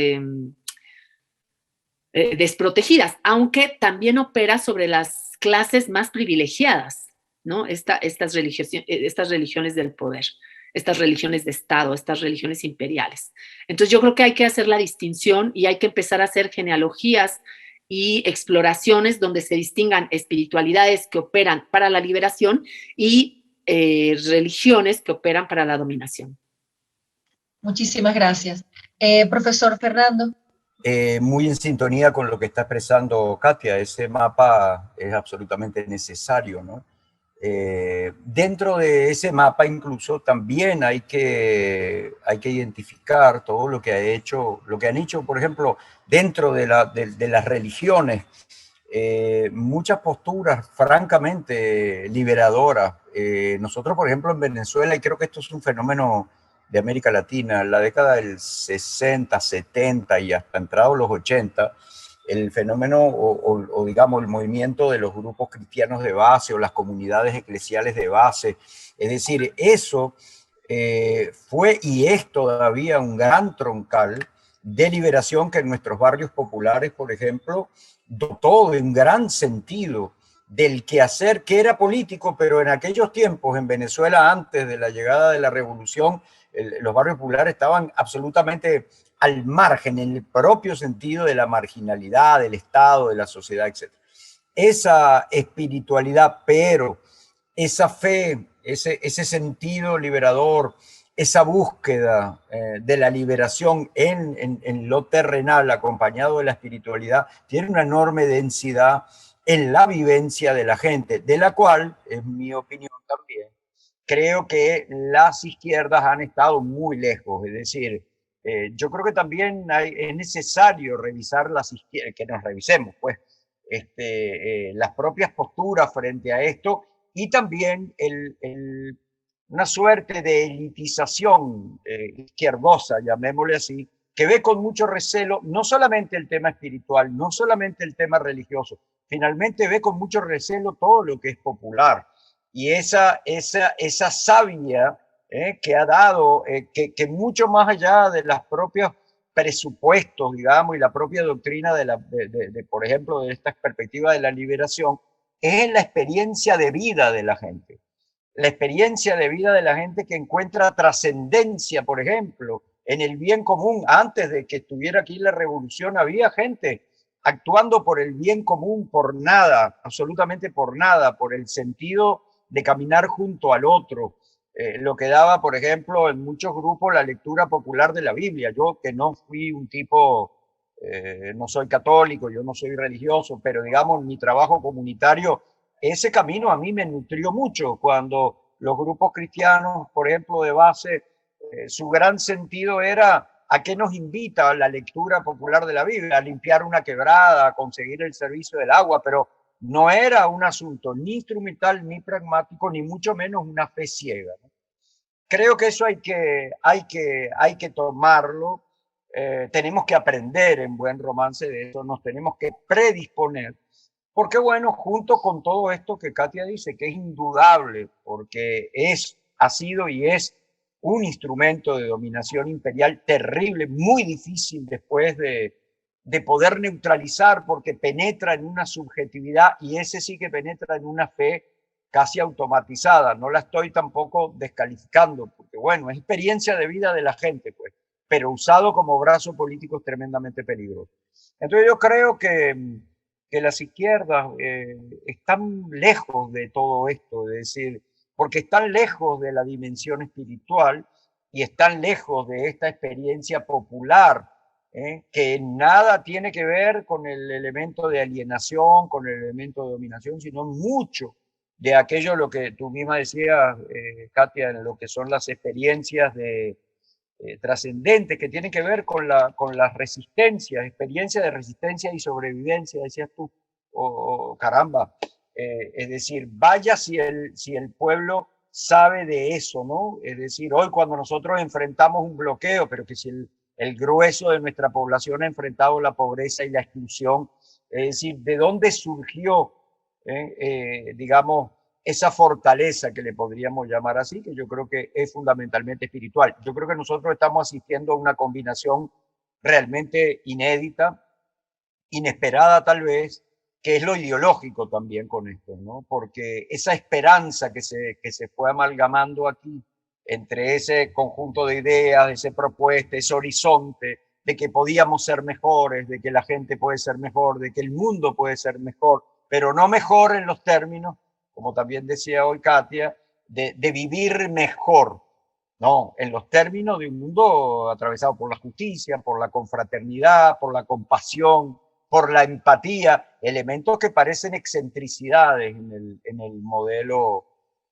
desprotegidas, aunque también opera sobre las clases más privilegiadas, ¿no? Estas religiones del poder, estas religiones de Estado, estas religiones imperiales. Entonces yo creo que hay que hacer la distinción y hay que empezar a hacer genealogías y exploraciones donde se distingan espiritualidades que operan para la liberación y religiones que operan para la dominación. Muchísimas gracias. Profesor Fernando. Muy en sintonía con lo que está expresando Katia, ese mapa es absolutamente necesario, ¿no? Dentro de ese mapa incluso también hay que identificar todo lo que han hecho, por ejemplo, dentro de las religiones, muchas posturas francamente liberadoras. Nosotros, por ejemplo, en Venezuela, y creo que esto es un fenómeno de América Latina, en la década del 60, 70 y hasta entrados los 80, el fenómeno o digamos el movimiento de los grupos cristianos de base o las comunidades eclesiales de base, es decir, eso fue y es todavía un gran troncal de liberación que en nuestros barrios populares, por ejemplo, dotó de un gran sentido del quehacer que era político, pero en aquellos tiempos en Venezuela, antes de la llegada de la revolución, los barrios populares estaban absolutamente al margen, en el propio sentido de la marginalidad, del Estado, de la sociedad, etc. Esa espiritualidad, pero esa fe, ese sentido liberador, esa búsqueda de la liberación en lo terrenal, acompañado de la espiritualidad, tiene una enorme densidad en la vivencia de la gente, de la cual, en mi opinión también, creo que las izquierdas han estado muy lejos. Es decir, yo creo que también es necesario revisar las izquierdas, que nos revisemos, pues, las propias posturas frente a esto, y también una suerte de elitización izquierdosa, llamémosle así, que ve con mucho recelo no solamente el tema espiritual, no solamente el tema religioso, finalmente ve con mucho recelo todo lo que es popular. Y esa savia que ha dado, que mucho más allá de los propios presupuestos, digamos, y la propia doctrina por ejemplo, de esta perspectiva de la liberación, es la experiencia de vida de la gente. La experiencia de vida de la gente que encuentra trascendencia, por ejemplo, en el bien común. Antes de que estuviera aquí la revolución, había gente actuando por el bien común, por nada, absolutamente por nada, por el sentido de caminar junto al otro. Lo que daba, por ejemplo, en muchos grupos la lectura popular de la Biblia. Yo, que no fui un tipo, no soy católico, yo no soy religioso, pero digamos, mi trabajo comunitario, ese camino a mí me nutrió mucho cuando los grupos cristianos, por ejemplo, de base, su gran sentido era a qué nos invita la lectura popular de la Biblia, a limpiar una quebrada, a conseguir el servicio del agua, pero no era un asunto ni instrumental, ni pragmático, ni mucho menos una fe ciega, ¿no? Creo que eso hay que tomarlo, tenemos que aprender en buen romance de eso, nos tenemos que predisponer, porque bueno, junto con todo esto que Katia dice, que es indudable, porque ha sido y es un instrumento de dominación imperial terrible, muy difícil después de poder neutralizar, porque penetra en una subjetividad, y ese sí que penetra en una fe casi automatizada. No la estoy tampoco descalificando, porque bueno, es experiencia de vida de la gente, pues, pero usado como brazo político es tremendamente peligroso. Entonces yo creo que las izquierdas están lejos de todo esto, es decir, porque están lejos de la dimensión espiritual y están lejos de esta experiencia popular, que nada tiene que ver con el elemento de alienación, con el elemento de dominación, sino mucho de aquello, lo que tú misma decías, Katia, en lo que son las experiencias trascendentes, que tienen que ver con las resistencias, experiencias de resistencia y sobrevivencia, decías tú, caramba. Es decir, vaya si el pueblo sabe de eso, ¿no? Es decir, hoy cuando nosotros enfrentamos un bloqueo, pero que si el grueso de nuestra población ha enfrentado la pobreza y la exclusión, es decir, ¿de dónde surgió, digamos, esa fortaleza que le podríamos llamar así, que yo creo que es fundamentalmente espiritual? Yo creo que nosotros estamos asistiendo a una combinación realmente inédita, inesperada tal vez, que es lo ideológico también con esto, ¿no? Porque esa esperanza que se fue amalgamando aquí entre ese conjunto de ideas, ese propuesta, ese horizonte de que podíamos ser mejores, de que la gente puede ser mejor, de que el mundo puede ser mejor, pero no mejor en los términos, como también decía hoy Katia, de vivir mejor, no, en los términos de un mundo atravesado por la justicia, por la confraternidad, por la compasión, por la empatía, elementos que parecen excentricidades en el modelo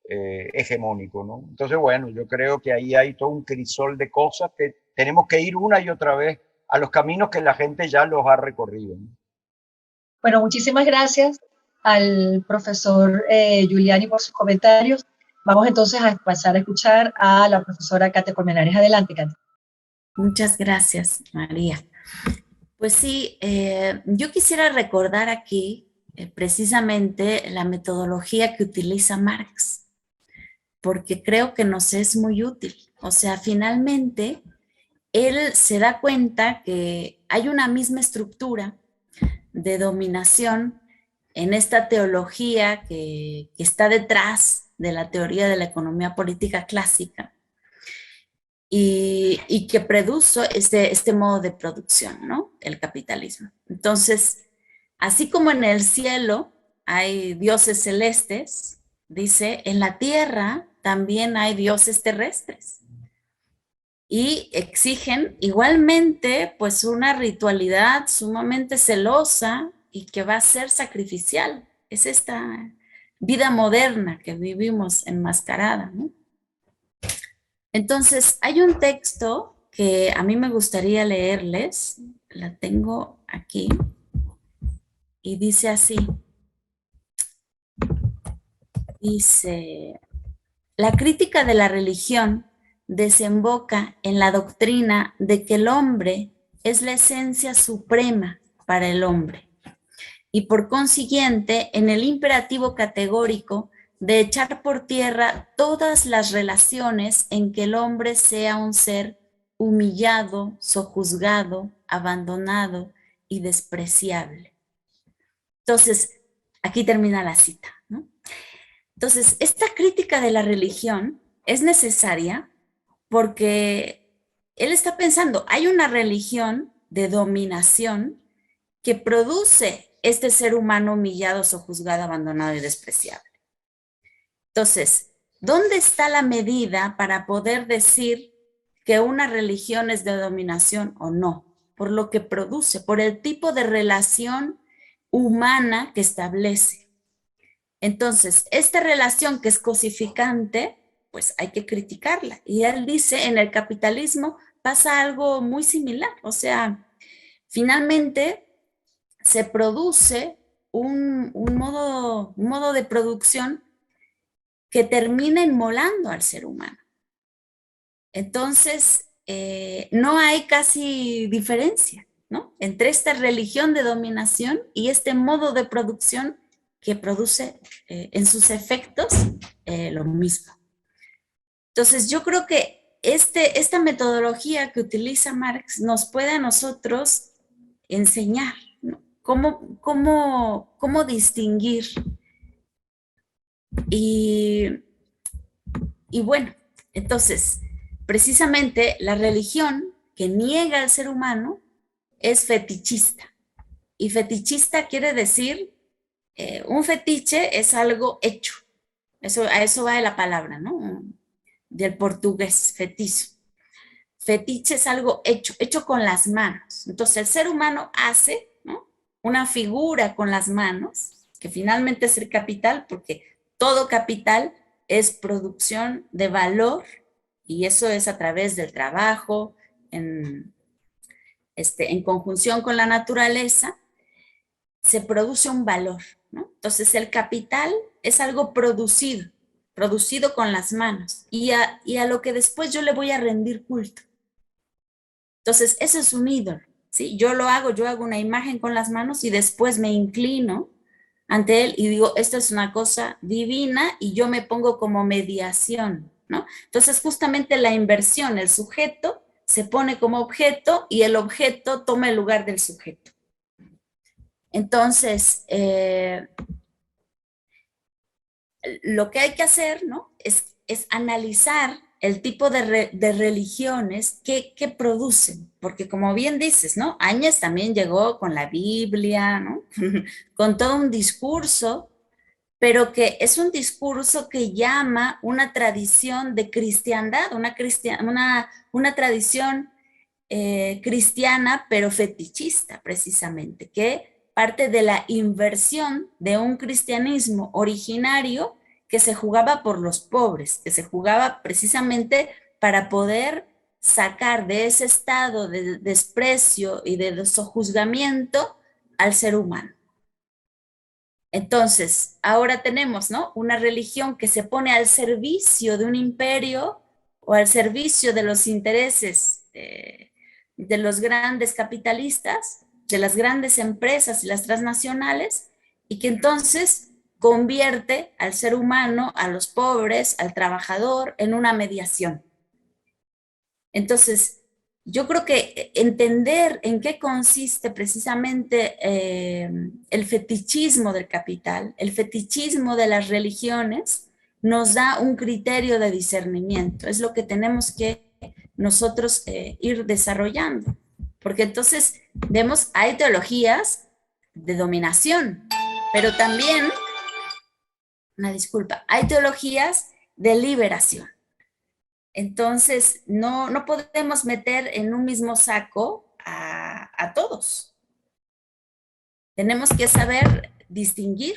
hegemónico, ¿no? Entonces, bueno, yo creo que ahí hay todo un crisol de cosas que tenemos que ir una y otra vez a los caminos que la gente ya los ha recorrido, ¿no? Bueno, muchísimas gracias al profesor Giuliani por sus comentarios. Vamos entonces a pasar a escuchar a la profesora Katia Colmenares. Adelante, Katia. Muchas gracias, María. Pues sí, yo quisiera recordar aquí precisamente la metodología que utiliza Marx, porque creo que nos es muy útil. O sea, finalmente, él se da cuenta que hay una misma estructura de dominación en esta teología que está detrás de la teoría de la economía política clásica y que produjo este modo de producción, ¿no? El capitalismo. Entonces, así como en el cielo hay dioses celestes, dice, en la tierra también hay dioses terrestres. Y exigen igualmente pues una ritualidad sumamente celosa y que va a ser sacrificial. Es esta vida moderna que vivimos enmascarada, ¿no? Entonces, hay un texto que a mí me gustaría leerles, la tengo aquí, y dice así, dice, la crítica de la religión desemboca en la doctrina de que el hombre es la esencia suprema para el hombre y por consiguiente en el imperativo categórico de echar por tierra todas las relaciones en que el hombre sea un ser humillado, sojuzgado, abandonado y despreciable. Entonces, aquí termina la cita, ¿no? Entonces, esta crítica de la religión es necesaria porque él está pensando, hay una religión de dominación que produce este ser humano humillado, sojuzgado, abandonado y despreciable. Entonces, ¿dónde está la medida para poder decir que una religión es de dominación o no? Por lo que produce, por el tipo de relación humana que establece. Entonces, esta relación que es cosificante, pues hay que criticarla. Y él dice, en el capitalismo pasa algo muy similar. O sea, finalmente se produce un modo de producción que termina inmolando al ser humano. Entonces, no hay casi diferencia, ¿no? Entre esta religión de dominación y este modo de producción que produce en sus efectos lo mismo. Entonces, yo creo que esta metodología que utiliza Marx nos puede a nosotros enseñar, ¿no? Cómo distinguir. Y bueno, entonces, precisamente la religión que niega al ser humano es fetichista. Y fetichista quiere decir, un fetiche es algo hecho. A eso va de la palabra, ¿no? Del portugués, fetiche. Fetiche es algo hecho con las manos. Entonces el ser humano hace, ¿no?, una figura con las manos, que finalmente es el capital, porque todo capital es producción de valor, y eso es a través del trabajo, en conjunción con la naturaleza, se produce un valor, ¿no? Entonces el capital es algo producido con las manos, y a lo que después yo le voy a rendir culto. Entonces eso es un ídolo, ¿sí? Yo hago una imagen con las manos y después me inclino ante él y digo, esto es una cosa divina, y yo me pongo como mediación, ¿no? Entonces justamente la inversión, el sujeto se pone como objeto y el objeto toma el lugar del sujeto. Entonces, lo que hay que hacer, ¿no?, es analizar el tipo de religiones que producen, porque como bien dices, ¿no?, Áñez también llegó con la Biblia, ¿no? Con todo un discurso, pero que es un discurso que llama una tradición de cristiandad, una tradición cristiana, pero fetichista, precisamente, que parte de la inversión de un cristianismo originario que se jugaba por los pobres, que se jugaba precisamente para poder sacar de ese estado de desprecio y de sojuzgamiento al ser humano. Entonces, ahora tenemos, ¿no?, una religión que se pone al servicio de un imperio o al servicio de los intereses de los grandes capitalistas, de las grandes empresas y las transnacionales, y que entonces convierte al ser humano, a los pobres, al trabajador, en una mediación. Entonces, yo creo que entender en qué consiste precisamente el fetichismo del capital, el fetichismo de las religiones, nos da un criterio de discernimiento. Es lo que tenemos que nosotros ir desarrollando. Porque entonces vemos, hay teologías de dominación, pero también, una disculpa, hay teologías de liberación. Entonces, no podemos meter en un mismo saco a todos. Tenemos que saber distinguir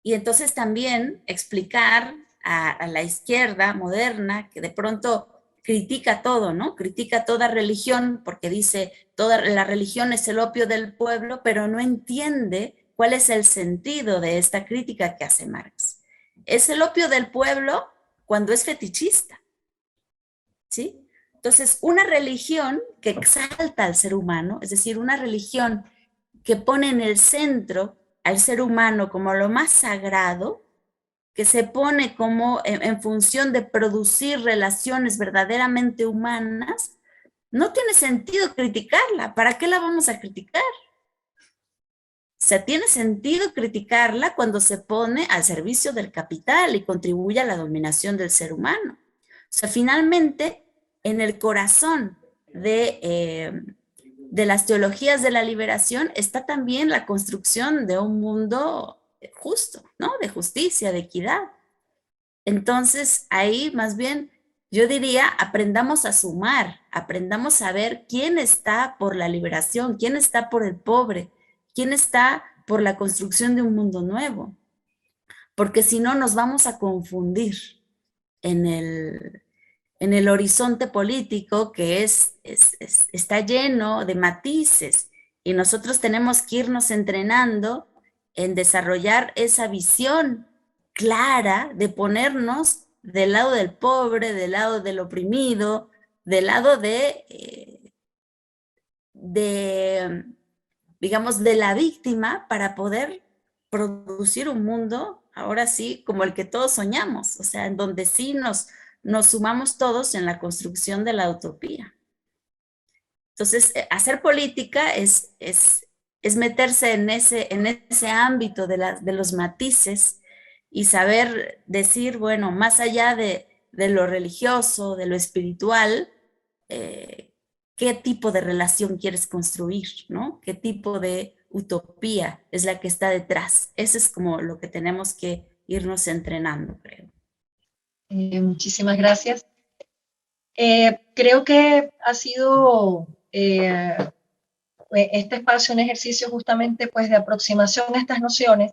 y entonces también explicar a la izquierda moderna que de pronto critica todo, ¿no? Critica toda religión porque dice, toda la religión es el opio del pueblo, pero no entiende cuál es el sentido de esta crítica que hace Marx. Es el opio del pueblo cuando es fetichista, ¿sí? Entonces, una religión que exalta al ser humano, es decir, una religión que pone en el centro al ser humano como lo más sagrado, que se pone como en función de producir relaciones verdaderamente humanas, no tiene sentido criticarla. ¿Para qué la vamos a criticar? O sea, tiene sentido criticarla cuando se pone al servicio del capital y contribuye a la dominación del ser humano. O sea, finalmente, en el corazón de las teologías de la liberación está también la construcción de un mundo justo, ¿no? De justicia, de equidad. Entonces, ahí más bien yo diría, aprendamos a sumar, aprendamos a ver quién está por la liberación, quién está por el pobre, quién está por la construcción de un mundo nuevo. Porque si no, nos vamos a confundir en el horizonte político que está lleno de matices y nosotros tenemos que irnos entrenando en desarrollar esa visión clara de ponernos del lado del pobre, del lado del oprimido, del lado digamos, de la víctima para poder producir un mundo, ahora sí, como el que todos soñamos, o sea, en donde sí nos sumamos todos en la construcción de la utopía. Entonces, hacer política es meterse en ese ámbito de los matices y saber decir, bueno, más allá de lo religioso, de lo espiritual, qué tipo de relación quieres construir, ¿no? ¿Qué tipo de utopía es la que está detrás? Eso es como lo que tenemos que irnos entrenando, creo. Muchísimas gracias. Creo que ha sido este espacio un ejercicio justamente pues, de aproximación a estas nociones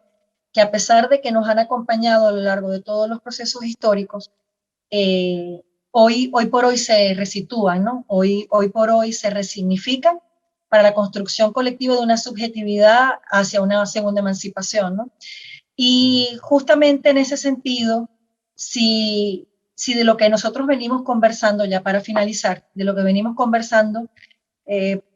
que a pesar de que nos han acompañado a lo largo de todos los procesos históricos, hoy por hoy se resitúan, ¿no? Hoy por hoy se resignifican para la construcción colectiva de una subjetividad hacia una segunda emancipación, ¿no? Y justamente en ese sentido, si de lo que nosotros venimos conversando, ya para finalizar, de lo que venimos conversando,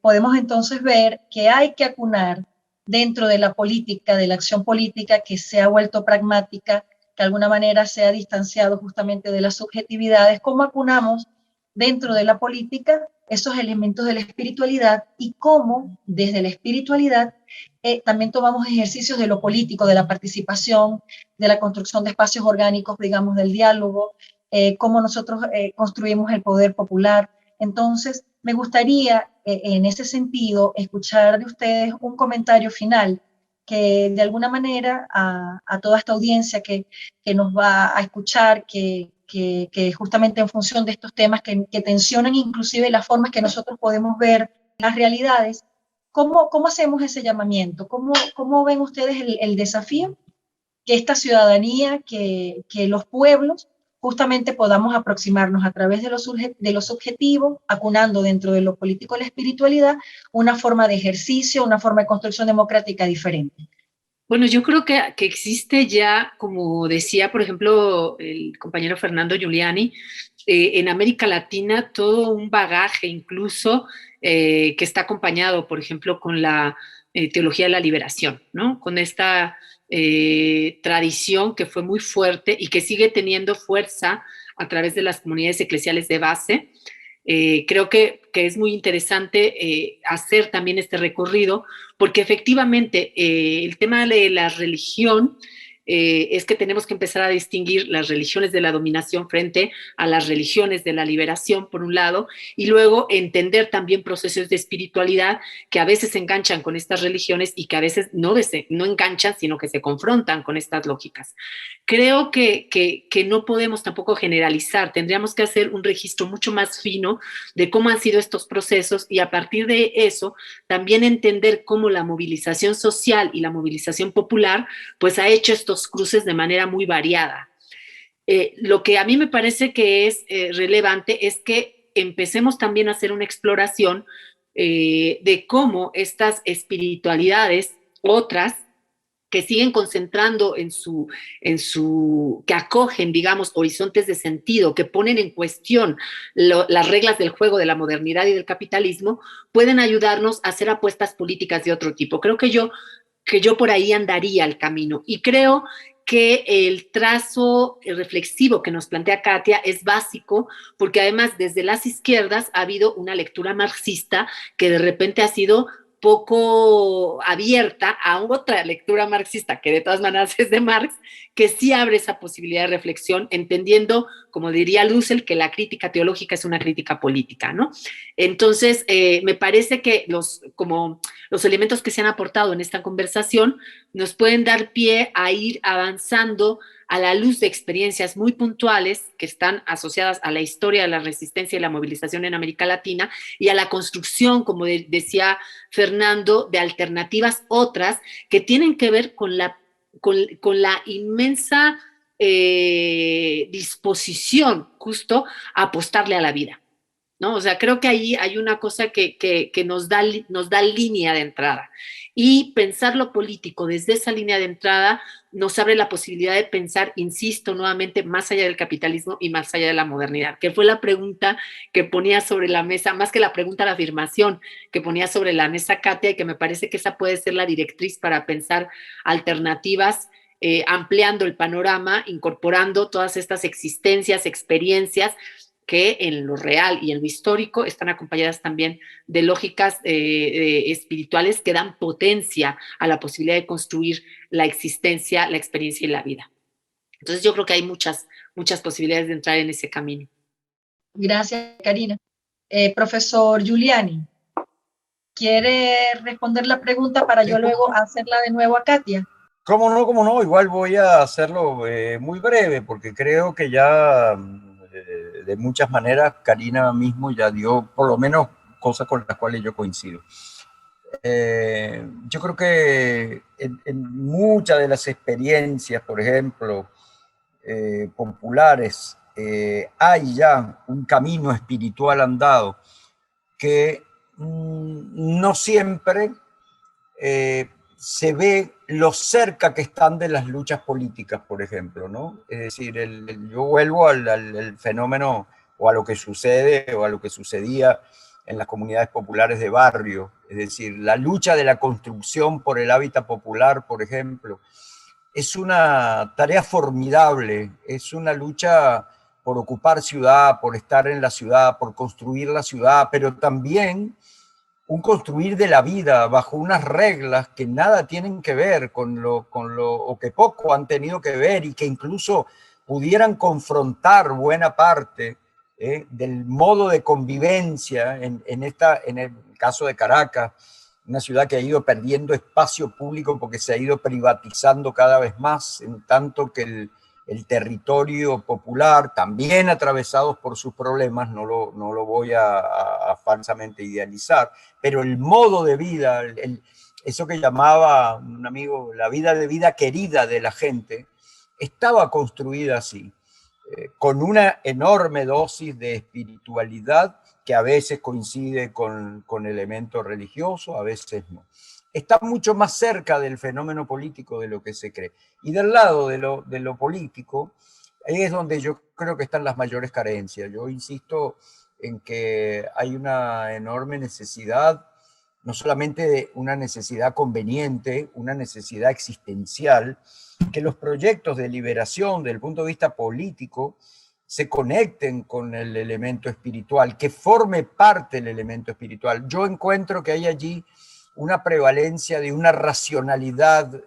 podemos entonces ver que hay que acunar dentro de la política, de la acción política que se ha vuelto pragmática, que de alguna manera se ha distanciado justamente de las subjetividades, cómo acunamos dentro de la política esos elementos de la espiritualidad y cómo desde la espiritualidad también tomamos ejercicios de lo político, de la participación, de la construcción de espacios orgánicos, digamos, del diálogo, cómo nosotros construimos el poder popular. Entonces, me gustaría en ese sentido escuchar de ustedes un comentario final que de alguna manera a toda esta audiencia que nos va a escuchar, que justamente en función de estos temas que tensionan inclusive las formas que nosotros podemos ver las realidades, ¿cómo hacemos ese llamamiento? ¿Cómo ven ustedes el desafío que esta ciudadanía, que los pueblos justamente podamos aproximarnos a través de los objetivos, acunando dentro de lo político la espiritualidad, una forma de ejercicio, una forma de construcción democrática diferente? Bueno, yo creo que existe ya, como decía, por ejemplo, el compañero Fernando Giuliani, en América Latina todo un bagaje incluso que está acompañado, por ejemplo, con la teología de la liberación, ¿no? Con esta tradición que fue muy fuerte y que sigue teniendo fuerza a través de las comunidades eclesiales de base. Creo que es muy interesante hacer también este recorrido, porque efectivamente el tema de la religión es que tenemos que empezar a distinguir las religiones de la dominación frente a las religiones de la liberación, por un lado, y luego entender también procesos de espiritualidad que a veces se enganchan con estas religiones y que a veces no enganchan, sino que se confrontan con estas lógicas. Creo que no podemos tampoco generalizar, tendríamos que hacer un registro mucho más fino de cómo han sido estos procesos y a partir de eso también entender cómo la movilización social y la movilización popular pues ha hecho estos cruces de manera muy variada. Lo que a mí me parece que es relevante es que empecemos también a hacer una exploración de cómo estas espiritualidades, otras, que siguen concentrando que acogen, digamos, horizontes de sentido, que ponen en cuestión las reglas del juego de la modernidad y del capitalismo, pueden ayudarnos a hacer apuestas políticas de otro tipo. Creo que yo por ahí andaría el camino y creo que el trazo reflexivo que nos plantea Katia es básico, porque además desde las izquierdas ha habido una lectura marxista que de repente ha sido poco abierta a otra lectura marxista, que de todas maneras es de Marx, que sí abre esa posibilidad de reflexión, entendiendo, como diría Dussel, que la crítica teológica es una crítica política, ¿no? Entonces, me parece que los elementos que se han aportado en esta conversación nos pueden dar pie a ir avanzando a la luz de experiencias muy puntuales que están asociadas a la historia de la resistencia y la movilización en América Latina y a la construcción, como decía Fernando, de alternativas otras que tienen que ver con la inmensa disposición justo a apostarle a la vida, ¿no? O sea, creo que ahí hay una cosa que nos da línea de entrada. Y pensar lo político desde esa línea de entrada nos abre la posibilidad de pensar, insisto, nuevamente, más allá del capitalismo y más allá de la modernidad, que fue la pregunta que ponía sobre la mesa, más que la pregunta, la afirmación que ponía sobre la mesa Katia, y que me parece que esa puede ser la directriz para pensar alternativas, ampliando el panorama, incorporando todas estas existencias, experiencias, que en lo real y en lo histórico están acompañadas también de lógicas espirituales que dan potencia a la posibilidad de construir la existencia, la experiencia y la vida. Entonces yo creo que hay muchas posibilidades de entrar en ese camino. Gracias, Karina. Profesor Giuliani, ¿quiere responder la pregunta para yo luego hacerla de nuevo a Katia? Cómo no, igual voy a hacerlo muy breve, porque creo que ya de muchas maneras Karina mismo ya dio por lo menos cosas con las cuales yo coincido. Yo creo que en muchas de las experiencias, por ejemplo, populares, hay ya un camino espiritual andado que no siempre se ve lo cerca que están de las luchas políticas, por ejemplo, ¿no? Es decir, yo vuelvo al fenómeno o a lo que sucede o a lo que sucedía en las comunidades populares de barrio, es decir, la lucha de la construcción por el hábitat popular, por ejemplo, es una tarea formidable, es una lucha por ocupar ciudad, por estar en la ciudad, por construir la ciudad, pero también un construir de la vida bajo unas reglas que nada tienen que ver o que poco han tenido que ver y que incluso pudieran confrontar buena parte del modo de convivencia en el caso de Caracas, una ciudad que ha ido perdiendo espacio público porque se ha ido privatizando cada vez más, en tanto que el territorio popular, también atravesados por sus problemas, no lo voy a falsamente idealizar, pero el modo de vida, eso que llamaba un amigo, la vida querida de la gente, estaba construida así, con una enorme dosis de espiritualidad que a veces coincide con elementos religiosos, a veces no. Está mucho más cerca del fenómeno político de lo que se cree. Y del lado de lo político, ahí es donde yo creo que están las mayores carencias. Yo insisto en que hay una enorme necesidad, no solamente de una necesidad conveniente, una necesidad existencial, que los proyectos de liberación desde el punto de vista político se conecten con el elemento espiritual, que forme parte del elemento espiritual. Yo encuentro que hay allí una prevalencia de una racionalidad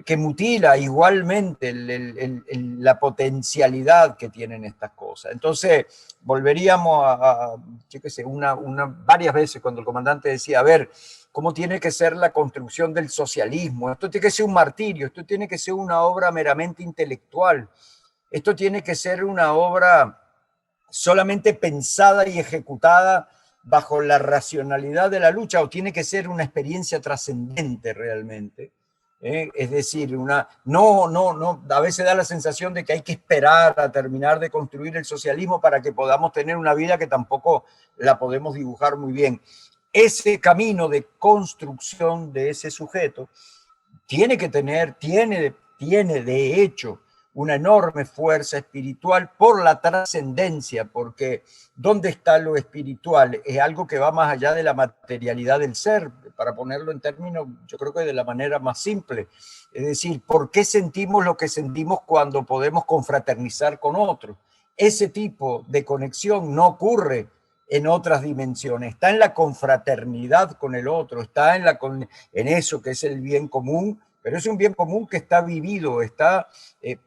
que mutila igualmente la potencialidad que tienen estas cosas. Entonces, volveríamos yo qué sé, varias veces cuando el comandante decía, a ver, ¿cómo tiene que ser la construcción del socialismo? Esto tiene que ser un martirio, esto tiene que ser una obra meramente intelectual, esto tiene que ser una obra solamente pensada y ejecutada bajo la racionalidad de la lucha, o tiene que ser una experiencia trascendente realmente. Es decir, a veces da la sensación de que hay que esperar a terminar de construir el socialismo para que podamos tener una vida que tampoco la podemos dibujar muy bien. Ese camino de construcción de ese sujeto tiene de hecho una enorme fuerza espiritual por la trascendencia, porque ¿dónde está lo espiritual? Es algo que va más allá de la materialidad del ser, para ponerlo en términos, yo creo que de la manera más simple. Es decir, ¿por qué sentimos lo que sentimos cuando podemos confraternizar con otros? Ese tipo de conexión no ocurre en otras dimensiones, está en la confraternidad con el otro, está en eso que es el bien común, pero es un bien común que está vivido, está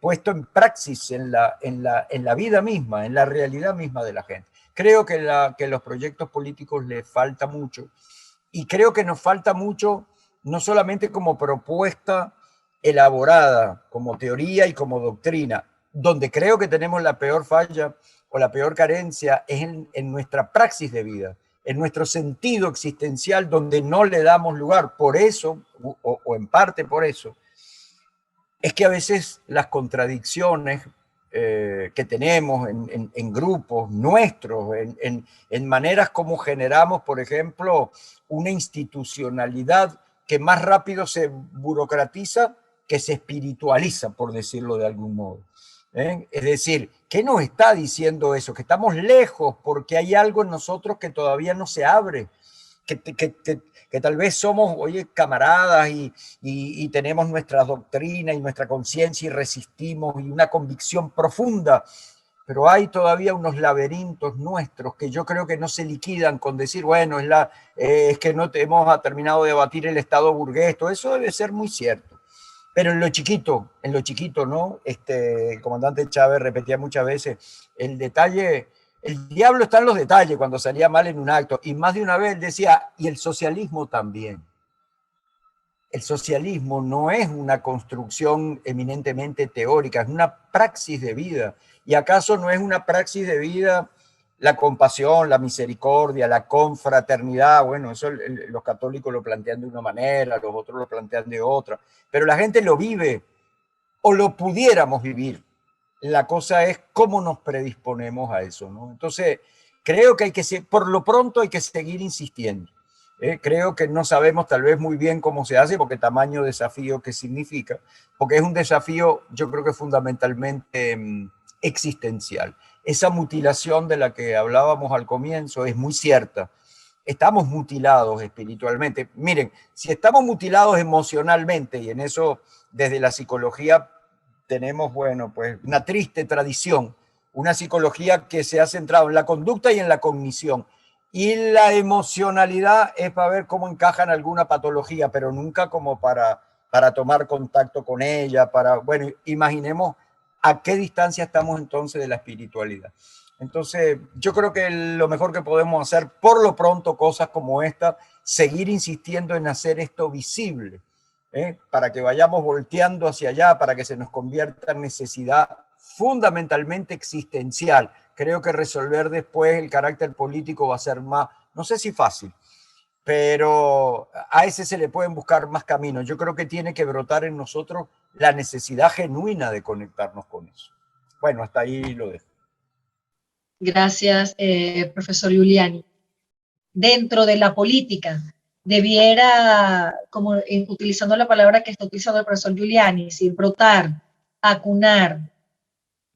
puesto en praxis en la vida misma, en la realidad misma de la gente. Creo que los proyectos políticos les falta mucho, y creo que nos falta mucho no solamente como propuesta elaborada, como teoría y como doctrina, donde creo que tenemos la peor falla o la peor carencia es en nuestra praxis de vida, en nuestro sentido existencial, donde no le damos lugar. Por eso, o en parte por eso, es que a veces las contradicciones que tenemos en grupos nuestros, en maneras como generamos, por ejemplo, una institucionalidad que más rápido se burocratiza que se espiritualiza, por decirlo de algún modo. Es decir, ¿qué nos está diciendo eso? Que estamos lejos porque hay algo en nosotros que todavía no se abre, que tal vez somos, oye, camaradas y tenemos nuestra doctrina y nuestra conciencia y resistimos y una convicción profunda, pero hay todavía unos laberintos nuestros que yo creo que no se liquidan con decir, bueno, es que no hemos terminado de abatir el Estado burgués. Todo eso debe ser muy cierto. Pero en lo chiquito, ¿no? El comandante Chávez repetía muchas veces, el detalle, el diablo está en los detalles cuando salía mal en un acto. Y más de una vez decía, y el socialismo también. El socialismo no es una construcción eminentemente teórica, es una praxis de vida. ¿Y acaso no es una praxis de vida la compasión, la misericordia, la confraternidad? Bueno, eso los católicos lo plantean de una manera, los otros lo plantean de otra, pero la gente lo vive o lo pudiéramos vivir. La cosa es cómo nos predisponemos a eso, ¿no? Entonces, creo que por lo pronto hay que seguir insistiendo. Creo que no sabemos tal vez muy bien cómo se hace, porque tamaño desafío que significa, porque es un desafío, yo creo que fundamentalmente existencial. Esa mutilación de la que hablábamos al comienzo es muy cierta. Estamos mutilados espiritualmente. Miren, si estamos mutilados emocionalmente, y en eso desde la psicología tenemos, bueno, pues una triste tradición, una psicología que se ha centrado en la conducta y en la cognición. Y la emocionalidad es para ver cómo encaja en alguna patología, pero nunca como para tomar contacto con ella, bueno, imaginemos a qué distancia estamos entonces de la espiritualidad. Entonces, yo creo que lo mejor que podemos hacer, por lo pronto, cosas como esta, seguir insistiendo en hacer esto visible, para que vayamos volteando hacia allá, para que se nos convierta en necesidad fundamentalmente existencial. Creo que resolver después el carácter político va a ser más, no sé si fácil, pero a ese se le pueden buscar más caminos. Yo creo que tiene que brotar en nosotros la necesidad genuina de conectarnos con eso. Bueno, hasta ahí lo dejo. Gracias, profesor Giuliani. Dentro de la política, debiera, como utilizando la palabra que está utilizando el profesor Giuliani, si brotar, acunar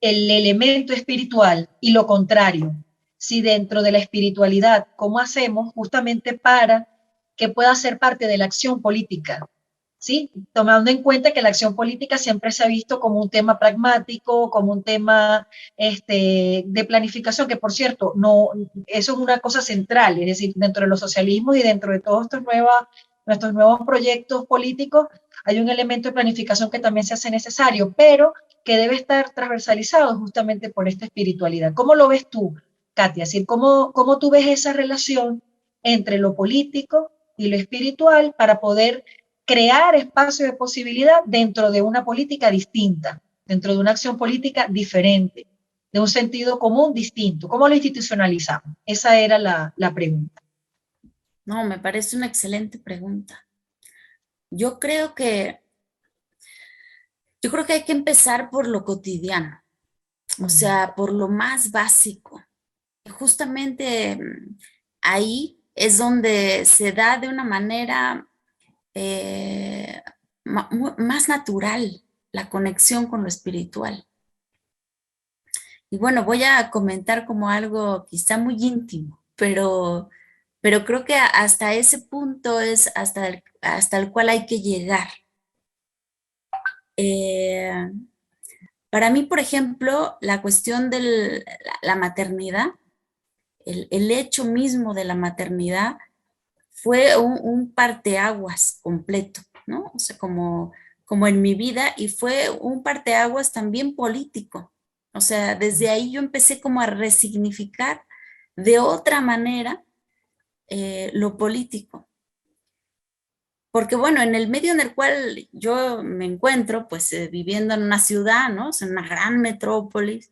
el elemento espiritual y lo contrario. Si dentro de la espiritualidad, ¿cómo hacemos justamente para que pueda ser parte de la acción política? ¿sí? Tomando en cuenta que la acción política siempre se ha visto como un tema pragmático, como un tema de planificación, que por cierto, no, eso es una cosa central, es decir, dentro de los socialismos y dentro de todos nuestros nuevos proyectos políticos, hay un elemento de planificación que también se hace necesario, pero que debe estar transversalizado justamente por esta espiritualidad. ¿Cómo lo ves tú, Katia? Es decir, ¿cómo tú ves esa relación entre lo político y lo espiritual para poder crear espacio de posibilidad dentro de una política distinta, dentro de una acción política diferente, de un sentido común distinto? ¿Cómo lo institucionalizamos? Esa era la pregunta. No, me parece una excelente pregunta. Yo creo que hay que empezar por lo cotidiano, o sea, por lo más básico. Justamente ahí es donde se da de una manera más natural la conexión con lo espiritual. Y bueno, voy a comentar como algo quizá muy íntimo, pero creo que hasta ese punto es hasta el cual hay que llegar. Para mí, por ejemplo, la cuestión de la maternidad, el hecho mismo de la maternidad fue un parteaguas completo, ¿no? O sea, como en mi vida, y fue un parteaguas también político. O sea, desde ahí yo empecé como a resignificar de otra manera lo político. Porque bueno, en el medio en el cual yo me encuentro, pues viviendo en una ciudad, ¿no? O sea, en una gran metrópolis,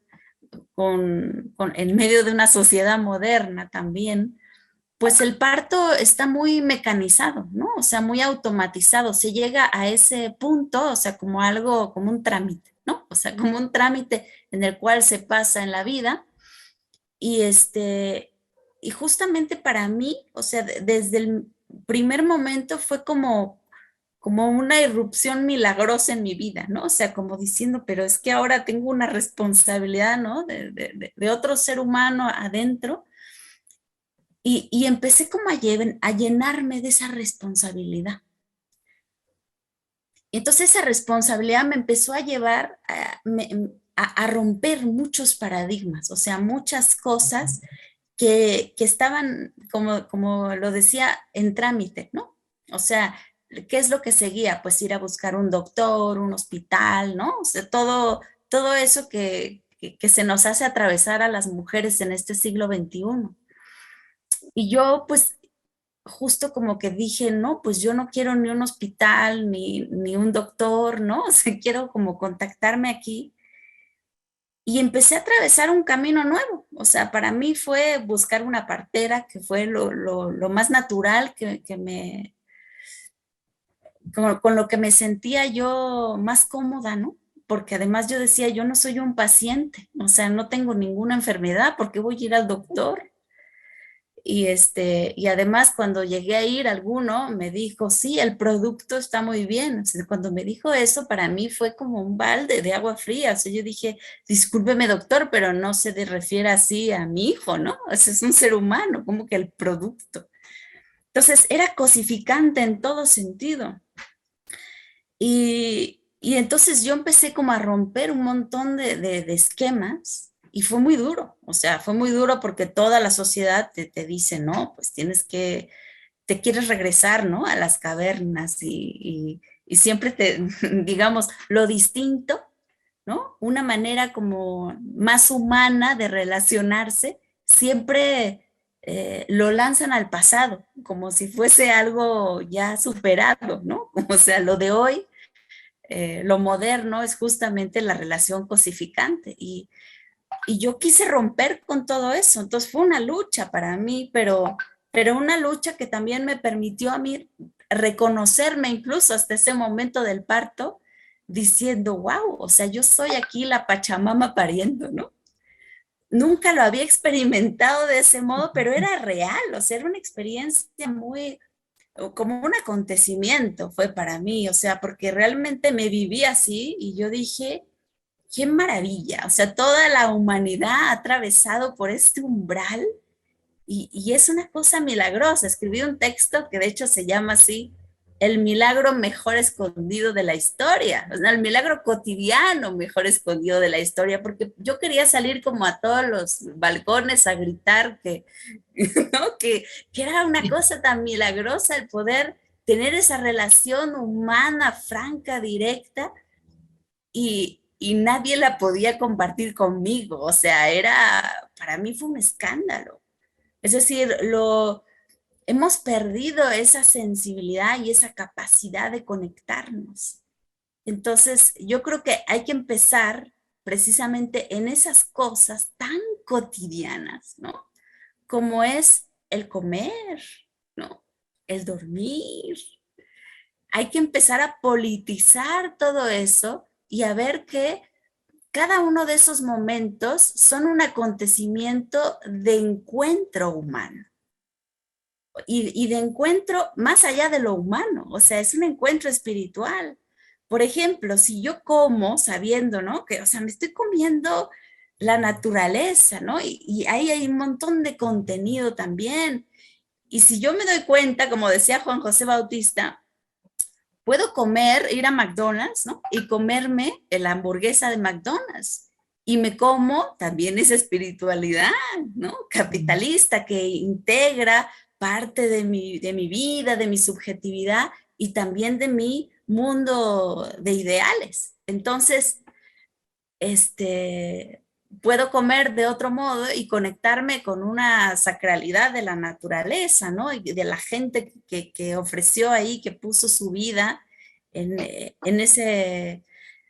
en medio de una sociedad moderna también, pues el parto está muy mecanizado, ¿no? O sea, muy automatizado. Se llega a ese punto, o sea, como algo, como un trámite, ¿no? O sea, como un trámite en el cual se pasa en la vida. Y y justamente para mí, o sea, desde el primer momento fue como una irrupción milagrosa en mi vida, ¿no? O sea, como diciendo, pero es que ahora tengo una responsabilidad, ¿no? De otro ser humano adentro. Y empecé como a llenarme de esa responsabilidad. Y entonces esa responsabilidad me empezó a llevar a romper muchos paradigmas, o sea, muchas cosas que estaban, como lo decía, en trámite, ¿no? O sea, ¿qué es lo que seguía? Pues ir a buscar un doctor, un hospital, ¿no? O sea, todo eso que se nos hace atravesar a las mujeres en este siglo XXI. Y yo, pues, justo como que dije, no, pues yo no quiero ni un hospital, ni un doctor, ¿no? O sea, quiero como contactarme aquí. Y empecé a atravesar un camino nuevo. O sea, para mí fue buscar una partera, que fue lo más natural con lo que me sentía yo más cómoda, ¿no? Porque además yo decía, yo no soy un paciente, o sea, no tengo ninguna enfermedad, ¿por qué voy a ir al doctor? Y además cuando llegué a ir, alguno me dijo, sí, el producto está muy bien. O sea, cuando me dijo eso, para mí fue como un balde de agua fría. O sea, yo dije, discúlpeme doctor, pero no se refiere así a mi hijo, ¿no? O sea, es un ser humano, como que el producto. Entonces, era cosificante en todo sentido. Y entonces yo empecé como a romper un montón de esquemas. Y fue muy duro, o sea, fue muy duro porque toda la sociedad te dice, no, pues te quieres regresar, ¿no? A las cavernas y siempre digamos, lo distinto, ¿no? Una manera como más humana de relacionarse, siempre lo lanzan al pasado, como si fuese algo ya superado, ¿no? O sea, lo de hoy, lo moderno es justamente la relación cosificante y yo quise romper con todo eso. Entonces fue una lucha para mí, pero una lucha que también me permitió a mí reconocerme incluso hasta ese momento del parto, diciendo, wow, o sea, yo soy aquí la Pachamama pariendo, ¿no? Nunca lo había experimentado de ese modo, pero era real, o sea, era una experiencia muy, como un acontecimiento fue para mí, o sea, porque realmente me viví así y yo dije, qué maravilla, o sea, toda la humanidad ha atravesado por este umbral y es una cosa milagrosa. Escribí un texto que de hecho se llama así, el milagro mejor escondido de la historia, o sea, el milagro cotidiano mejor escondido de la historia, porque yo quería salir como a todos los balcones a gritar ¿no? que era una cosa tan milagrosa el poder tener esa relación humana, franca, directa, y nadie la podía compartir conmigo, o sea, para mí fue un escándalo. Es decir, hemos perdido esa sensibilidad y esa capacidad de conectarnos. Entonces, yo creo que hay que empezar precisamente en esas cosas tan cotidianas, ¿no? Como es el comer, ¿no? El dormir. Hay que empezar a politizar todo eso y a ver que cada uno de esos momentos son un acontecimiento de encuentro humano. Y de encuentro más allá de lo humano, o sea, es un encuentro espiritual. Por ejemplo, si yo como sabiendo, ¿no? Que, o sea, me estoy comiendo la naturaleza, ¿no? Y ahí hay un montón de contenido también. Y si yo me doy cuenta, como decía Juan José Bautista, puedo ir a McDonald's, ¿no? Y comerme la hamburguesa de McDonald's. Y me como también esa espiritualidad, ¿no? Capitalista que integra parte de mi vida, de mi subjetividad y también de mi mundo de ideales. Entonces, puedo comer de otro modo y conectarme con una sacralidad de la naturaleza, ¿no? Y de la gente que ofreció ahí, que puso su vida en ese,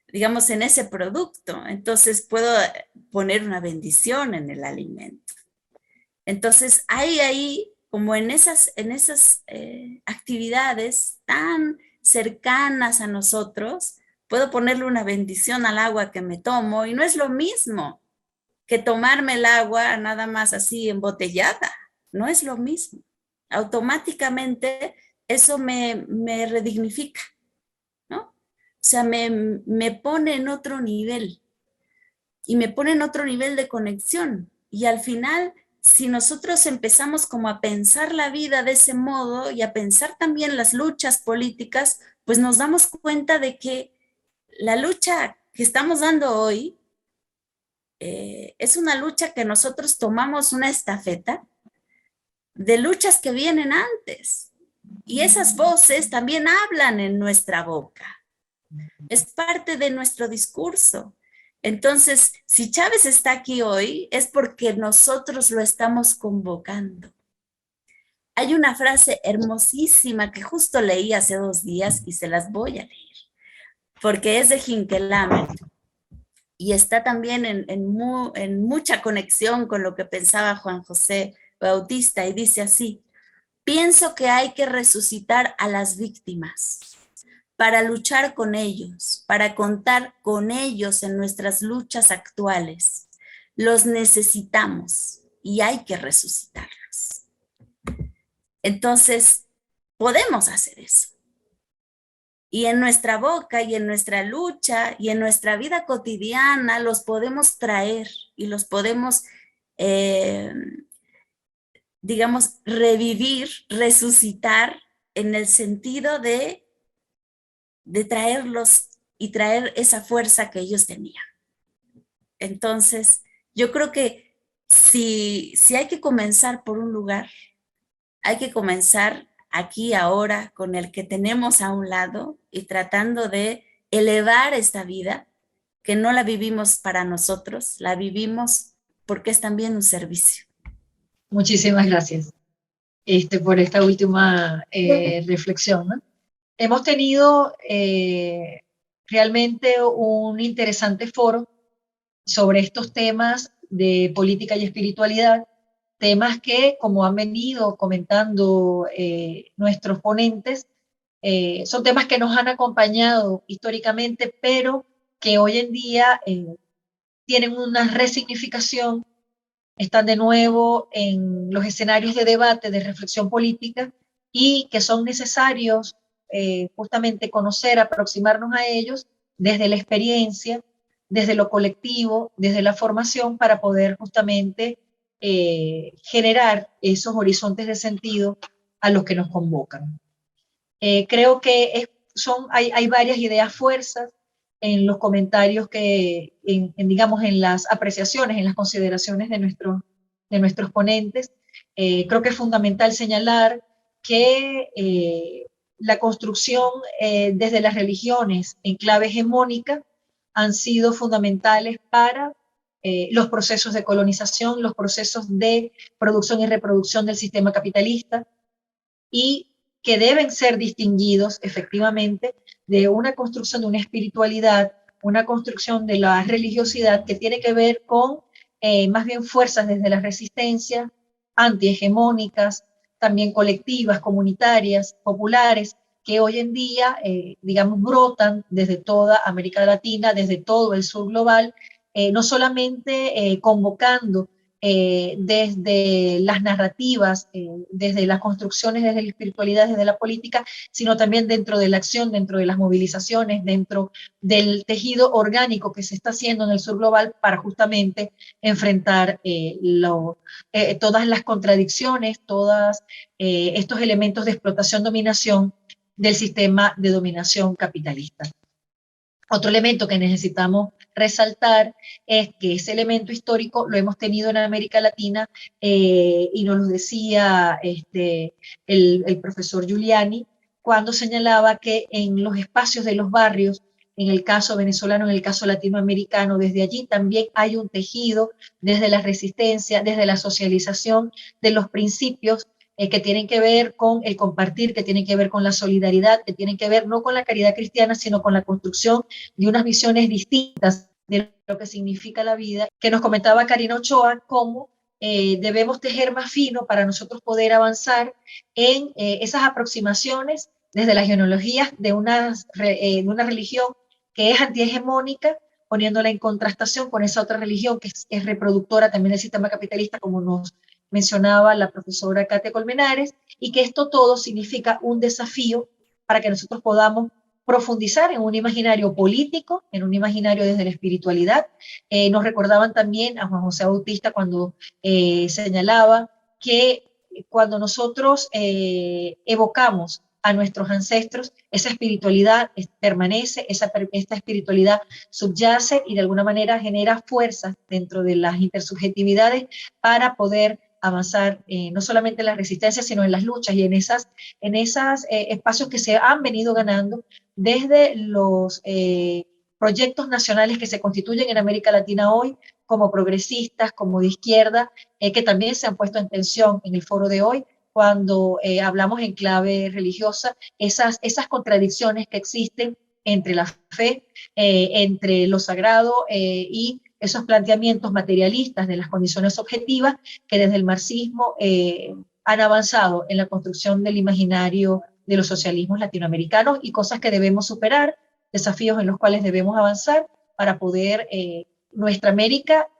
digamos, en ese producto. Entonces puedo poner una bendición en el alimento. Entonces hay ahí, como en esas actividades tan cercanas a nosotros, puedo ponerle una bendición al agua que me tomo y no es lo mismo que tomarme el agua nada más así embotellada, no es lo mismo. Automáticamente eso me redignifica, ¿no? O sea, me pone en otro nivel y me pone en otro nivel de conexión. Y al final, si nosotros empezamos como a pensar la vida de ese modo y a pensar también las luchas políticas, pues nos damos cuenta de que la lucha que estamos dando hoy es una lucha que nosotros tomamos una estafeta de luchas que vienen antes. Y esas voces también hablan en nuestra boca. Es parte de nuestro discurso. Entonces, si Chávez está aquí hoy, es porque nosotros lo estamos convocando. Hay una frase hermosísima que justo leí hace 2 días y se las voy a leer, porque es de Hinkelhammer y está también en mucha conexión con lo que pensaba Juan José Bautista, y dice así: pienso que hay que resucitar a las víctimas para luchar con ellos, para contar con ellos en nuestras luchas actuales. Los necesitamos y hay que resucitarlos. Entonces, podemos hacer eso. Y en nuestra boca y en nuestra lucha y en nuestra vida cotidiana los podemos traer y los podemos, digamos, revivir, resucitar en el sentido de traerlos y traer esa fuerza que ellos tenían. Entonces, yo creo que si hay que comenzar por un lugar, hay que comenzar aquí, ahora, con el que tenemos a un lado y tratando de elevar esta vida, que no la vivimos para nosotros, la vivimos porque es también un servicio. Muchísimas gracias por esta última reflexión, ¿no? Hemos tenido realmente un interesante foro sobre estos temas de política y espiritualidad, temas que, como han venido comentando nuestros ponentes, son temas que nos han acompañado históricamente, pero que hoy en día tienen una resignificación, están de nuevo en los escenarios de debate, de reflexión política, y que son necesarios justamente conocer, aproximarnos a ellos desde la experiencia, desde lo colectivo, desde la formación, para poder justamente generar esos horizontes de sentido a los que nos convocan. Creo que hay varias ideas fuerzas en los comentarios digamos, en las apreciaciones, en las consideraciones de nuestros ponentes. Creo que es fundamental señalar que la construcción desde las religiones en clave hegemónica han sido fundamentales para los procesos de colonización, los procesos de producción y reproducción del sistema capitalista, y que deben ser distinguidos efectivamente de una construcción de una espiritualidad, una construcción de la religiosidad que tiene que ver con más bien fuerzas desde la resistencia, antihegemónicas, también colectivas, comunitarias, populares, que hoy en día, digamos, brotan desde toda América Latina, desde todo el sur global, no solamente convocando desde las narrativas, desde las construcciones, desde la espiritualidad, desde la política, sino también dentro de la acción, dentro de las movilizaciones, dentro del tejido orgánico que se está haciendo en el sur global para justamente enfrentar todas las contradicciones, todos estos elementos de explotación-dominación del sistema de dominación capitalista. Otro elemento que necesitamos resaltar es que ese elemento histórico lo hemos tenido en América Latina, y nos lo decía el profesor Giuliani cuando señalaba que en los espacios de los barrios, en el caso venezolano, en el caso latinoamericano, desde allí también hay un tejido desde la resistencia, desde la socialización de los principios que tienen que ver con el compartir, que tienen que ver con la solidaridad, que tienen que ver no con la caridad cristiana, sino con la construcción de unas visiones distintas de lo que significa la vida, que nos comentaba Karina Ochoa, cómo debemos tejer más fino para nosotros poder avanzar en esas aproximaciones desde las genealogías de una religión que es antihegemónica, poniéndola en contrastación con esa otra religión que es reproductora también del sistema capitalista, como nos mencionaba la profesora Katia Colmenares, y que esto todo significa un desafío para que nosotros podamos profundizar en un imaginario político, en un imaginario desde la espiritualidad. Nos recordaban también a Juan José Bautista cuando señalaba que cuando nosotros evocamos a nuestros ancestros, esa espiritualidad permanece, esta espiritualidad subyace y de alguna manera genera fuerzas dentro de las intersubjetividades para poder avanzar no solamente en la resistencia, sino en las luchas y en esos espacios que se han venido ganando desde los proyectos nacionales que se constituyen en América Latina hoy, como progresistas, como de izquierda, que también se han puesto en tensión en el foro de hoy, cuando hablamos en clave religiosa, esas contradicciones que existen entre la fe, entre lo sagrado y esos planteamientos materialistas de las condiciones objetivas que desde el marxismo han avanzado en la construcción del imaginario de los socialismos latinoamericanos, y cosas que debemos superar, desafíos en los cuales debemos avanzar para poder nuestra América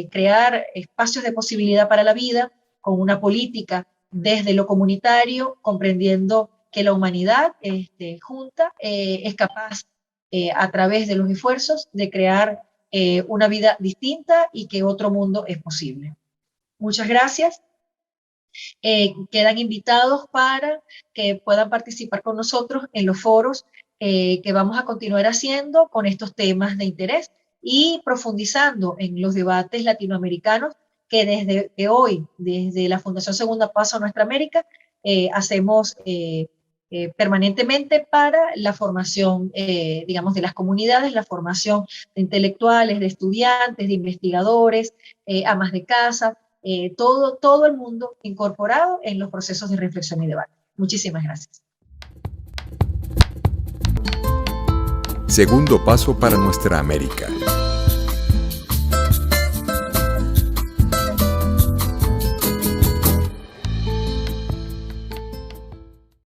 crear espacios de posibilidad para la vida con una política desde lo comunitario, comprendiendo que la humanidad junta es capaz a través de los esfuerzos de crear una vida distinta y que otro mundo es posible. Muchas gracias. Quedan invitados para que puedan participar con nosotros en los foros que vamos a continuar haciendo con estos temas de interés y profundizando en los debates latinoamericanos que desde hoy, desde la Fundación Segunda Paso a Nuestra América, hacemos permanentemente para la formación, digamos, de las comunidades, la formación de intelectuales, de estudiantes, de investigadores, amas de casa, todo el mundo incorporado en los procesos de reflexión y debate. Muchísimas gracias. Segundo paso para nuestra América.